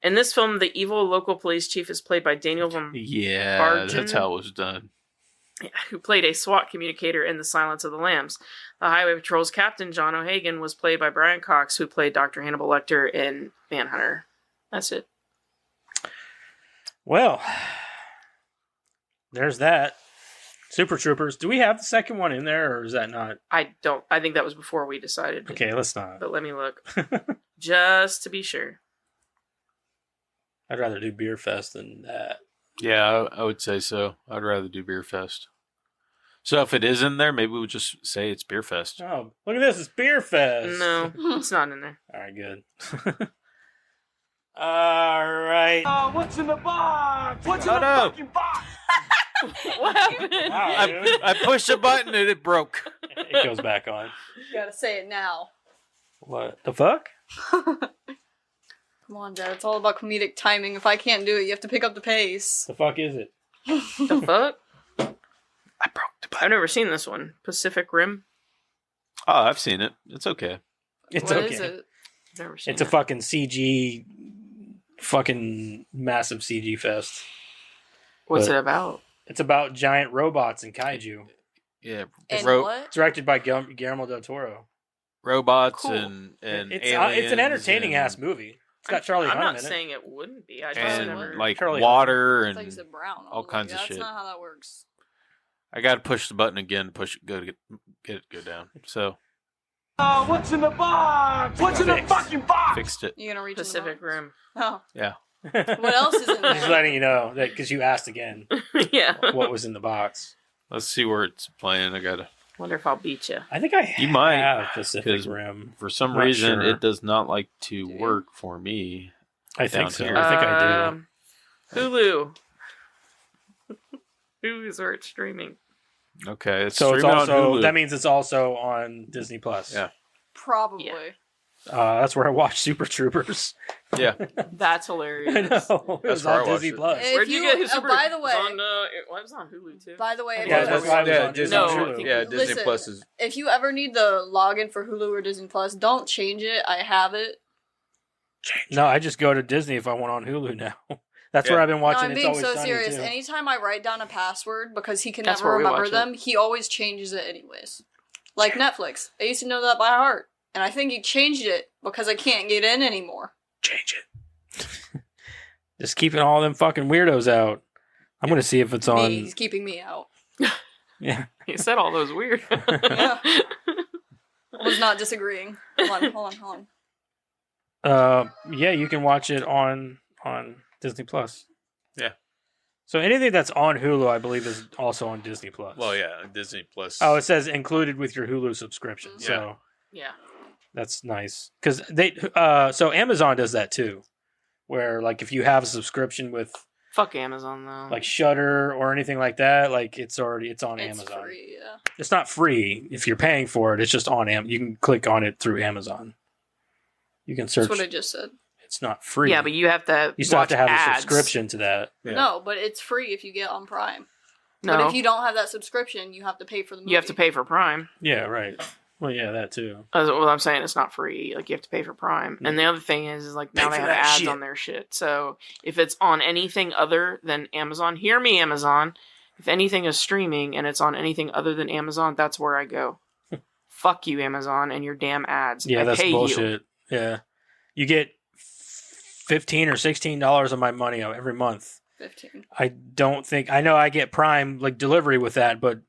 In this film, the evil local police chief is played by Daniel Van Yeah, Bargen, that's how it was done. who played a SWAT communicator in The Silence of the Lambs. The Highway Patrol's captain, John O'Hagan, was played by Brian Cox, who played Dr. Hannibal Lecter in Manhunter. That's it. Well, there's that. Super Troopers. Do we have the second one in there, or is that not? I think that was before we decided. Okay, let's not. But let me look. Just to be sure. I'd rather do Beer Fest than that. Yeah, I would say so. I'd rather do Beer Fest. So if it is in there, maybe we'll just say it's Beer Fest. Oh, look at this. It's Beer Fest. No, it's not in there. All right, good. All right. What's in the box? What's in Oh, the no. fucking box? What happened? Wow, dude. I pushed a button and it broke. It goes back on. You gotta say it now. What the fuck? Come on, Dad. It's all about comedic timing. If I can't do it, you have to pick up the pace. The fuck is it? The fuck? I broke the I've button. never seen this one. Pacific Rim? Oh, I've seen it. It's okay. It's What okay. is it? Never seen It's a it. fucking CG, fucking massive CG fest. What's but- it about? It's about giant robots and kaiju. Yeah, And ro- what? Directed by Guillermo del Toro. robots Cool. and It's aliens an entertaining and, ass movie. It's got Charlie I'm Hunnam not in it. saying it wouldn't be. I just and never. like Charlie water I thought you and said brown. I all was kinds of like, shit. That's not how that works. I got to push the button again. Push it. Go to get it go down. So What's in the box? What's in the Fixed. fucking box? fixed it. You gonna reach Pacific in the Rim. box? Oh. Yeah. What else is in there? Just letting you know that because you asked again Yeah. what was in the box. Let's see where it's playing. I gotta. Wonder if I'll beat you. I think I You might, have Pacific 'cause Rim. For some Not reason, sure. it does not like to Do you? work for me. I think down so. here. I think I do. Hulu. Hulu is where it's streaming. Okay, it's So it's streaming on also Hulu. that means it's also on Disney Plus. Yeah. Probably. Yeah. That's where I watched Super Troopers. Yeah. That's I hilarious. know. It That's was where I on watched Disney it. Plus. If Where'd you you- get Super? by the way- it was on Hulu too. By the way, if Yeah, you that's ever- why I was Yeah, on Disney, No, Hulu. I think- yeah, Disney Listen, Plus is. if you ever need the login for Hulu or Disney Plus, don't change it. I have it. No, I just go to Disney if I want on Hulu now. That's Yeah. where I've been No, watching. I'm It's being Always so Sunny, serious. too. Anytime I write down a password because he can That's never where we remember watch them, he always changes it anyways. Like Netflix. I used to know that by heart. And I think he changed it because I can't get in anymore. Change it. Just keeping all them fucking weirdos out. I'm gonna see if it's on. He's keeping me out. Yeah. He said all those weird. Yeah. I was not disagreeing. Hold on. Yeah, you can watch it on Disney Plus. Yeah. So anything that's on Hulu, I believe, is also on Disney Plus. Well, yeah, Disney Plus. Oh, it says included with your Hulu subscription. Mhm. So Yeah. that's nice because they. So Amazon does that too, where like if you have a subscription with Fuck Amazon though. like Shudder or anything like that, like it's on It's Amazon. free, yeah. It's not free if you're paying for it. It's just on You can click on it through Amazon. You can search. That's what I just said. It's not free. yeah, but you have to. you still have watch to have ads. a subscription to that. Yeah. No, but it's free if you get on Prime. No, But if you don't have that subscription, you have to pay for the movie. you have to pay for Prime. Yeah, right. Well, yeah, that too. Well, I'm saying it's not free. Like, you have to pay for Prime. And the other thing is like, now they have ads on their shit. So if it's on anything other than Amazon, hear me, Amazon. If anything is streaming and it's on anything other than Amazon, that's where I go. Fuck you, Amazon, and your damn ads. Yeah, that's bullshit. You. Yeah. You get $15 or $16 of my money every month. 15. I know I get Prime like delivery with that, but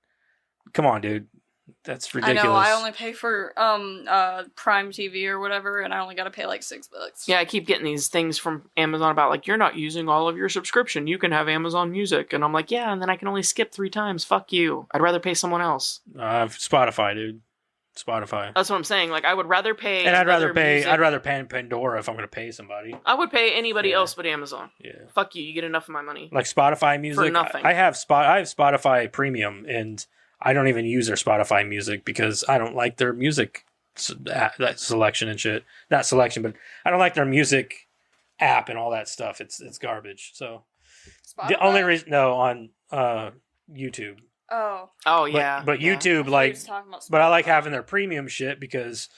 come on, dude. That's ridiculous. I know, I only pay for Prime TV or whatever, and I only gotta pay like $6. Yeah, I keep getting these things from Amazon about like, you're not using all of your subscription. You can have Amazon Music. And I'm like, yeah, and then I can only skip 3 times. Fuck you. I'd rather pay someone else. Spotify, dude. Spotify. That's what I'm saying. Like, I would rather pay. And I'd rather pay Pandora if I'm going to pay somebody. I would pay anybody else but Amazon. Yeah. Fuck you. You get enough of my money. Like Spotify Music. For nothing. I have Spotify Premium, and I don't even use their Spotify Music because I don't like their music selection and shit. Not selection, but I don't like their music app and all that stuff. It's garbage. So Spotify? the only reason on YouTube. Oh yeah. But yeah. YouTube, but I like having their premium shit because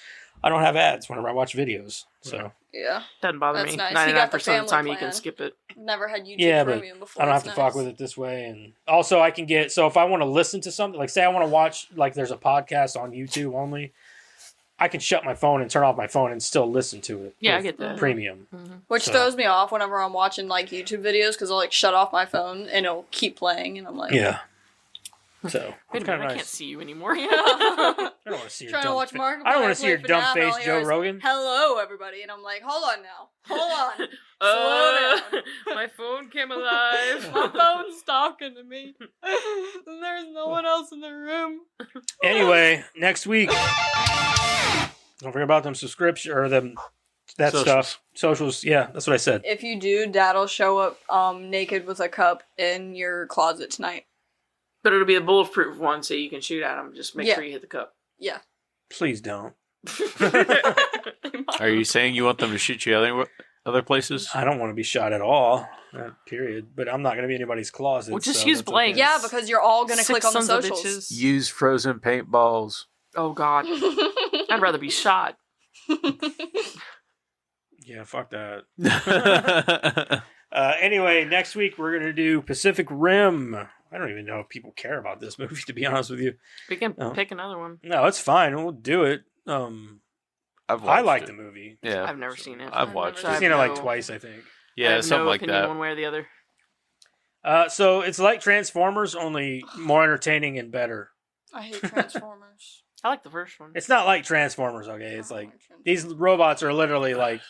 I don't have ads whenever I watch videos. So yeah, doesn't bother That's me. nice. 99% of the time plan. you can skip it. Never had YouTube Premium before. I don't have to fuck with it this way. And also I can get, so if I want to listen to something, like say I want to watch, like there's a podcast on YouTube only, I can shut my phone and turn off my phone and still listen to it. Yeah, I get that. Premium. Mm-hmm. Which throws me off whenever I'm watching like YouTube videos because I'll like shut off my phone and it'll keep playing and I'm like, yeah. So wait a minute, I can't see you anymore. I don't want to see your trying dumb to watch Mark. I don't want to see your dumb face, Joe Rogan. Hello, everybody, and I'm like, hold on now, hold on, slow down. My phone came alive. My phone's talking to me. And there's no one else in the room. Anyway, next week, don't forget about them subscription or them stuff. Socials, yeah, that's what I said. If you do, Dad'll show up naked with a cup in your closet tonight. But it'll be a bulletproof one, so you can shoot at them. Just make sure you hit the cup. Yeah. Please don't. Are you saying you want them to shoot you other places? I don't want to be shot at all. Period. But I'm not going to be in anybody's closet. Well, just use blanks. Okay. Yeah, because you're all going to click on the socials. Use frozen paintballs. Oh, God. I'd rather be shot. Yeah, fuck that. Anyway, next week we're going to do Pacific Rim. I don't even know if people care about this movie, to be honest with you. We can pick another one. No, it's fine. We'll do it. I like the movie. Yeah, I've never seen it. I've watched it. I've seen it like twice, I think. Yeah, something like that. One way or the other. So it's like Transformers, only more entertaining and better. I hate Transformers. I like the first one. It's not like Transformers, okay? It's like these robots are literally like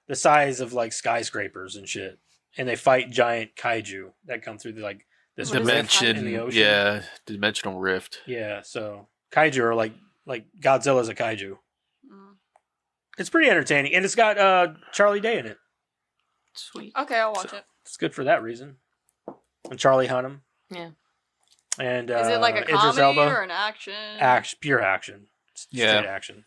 the size of like skyscrapers and shit, and they fight giant kaiju that come through this dimension in the ocean. Yeah, dimensional rift. Yeah, so kaiju are like Godzilla's a kaiju. It's pretty entertaining, and it's got Charlie Day in it. Sweet. Okay, I'll watch it. It's good for that reason. And Charlie Hunnam. Yeah. And is it like a Idris comedy Elba. or an action? Pure action. Straight action.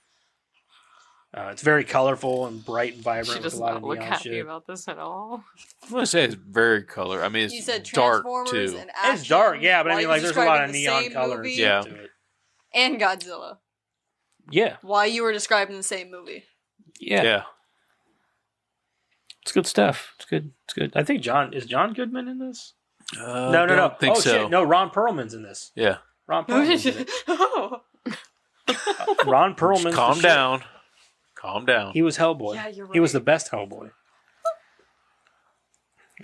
It's very colorful and bright and vibrant. She does with a lot not of look neon happy shit. about this at all. I want to say it's very color. I mean, You said it's dark Transformers too. and action. It's dark, yeah, but I while mean, you like, there's a lot of describing the neon same colors movie Yeah. to it. And Godzilla. Yeah. Why you were describing the same movie? Yeah. It's good stuff. It's good. It's good. I think is John Goodman in this? No. Don't think so. Shit. No, Ron Perlman's in this. Yeah. Ron Perlman's in it. Oh. Ron Perlman. Calm down. Calm down. He was Hellboy. Yeah, you're He was right. the best Hellboy.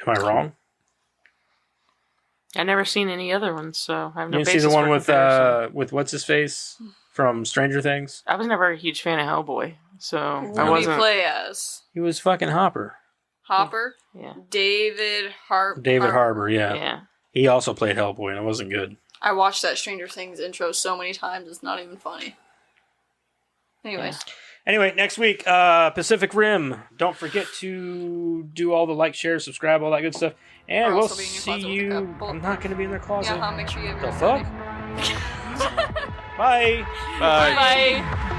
Am I wrong? I've never seen any other ones, so I have no You basis see the one for comparison. with what's his face from Stranger Things? I was never a huge fan of Hellboy, so Who I do we wasn't. play as? He was fucking Hopper. Hopper? Yeah. David Harbour, yeah. Yeah. He also played Hellboy, and it wasn't good. I watched that Stranger Things intro so many times, it's not even funny. Anyways. Anyway, next week, Pacific Rim. Don't forget to do all the like, share, subscribe, all that good stuff. And Or we'll also be in your see closet with you. a cup. I'm not going to be in their closet. Yeah, make sure you have The your fuck? Bye. Bye. Bye.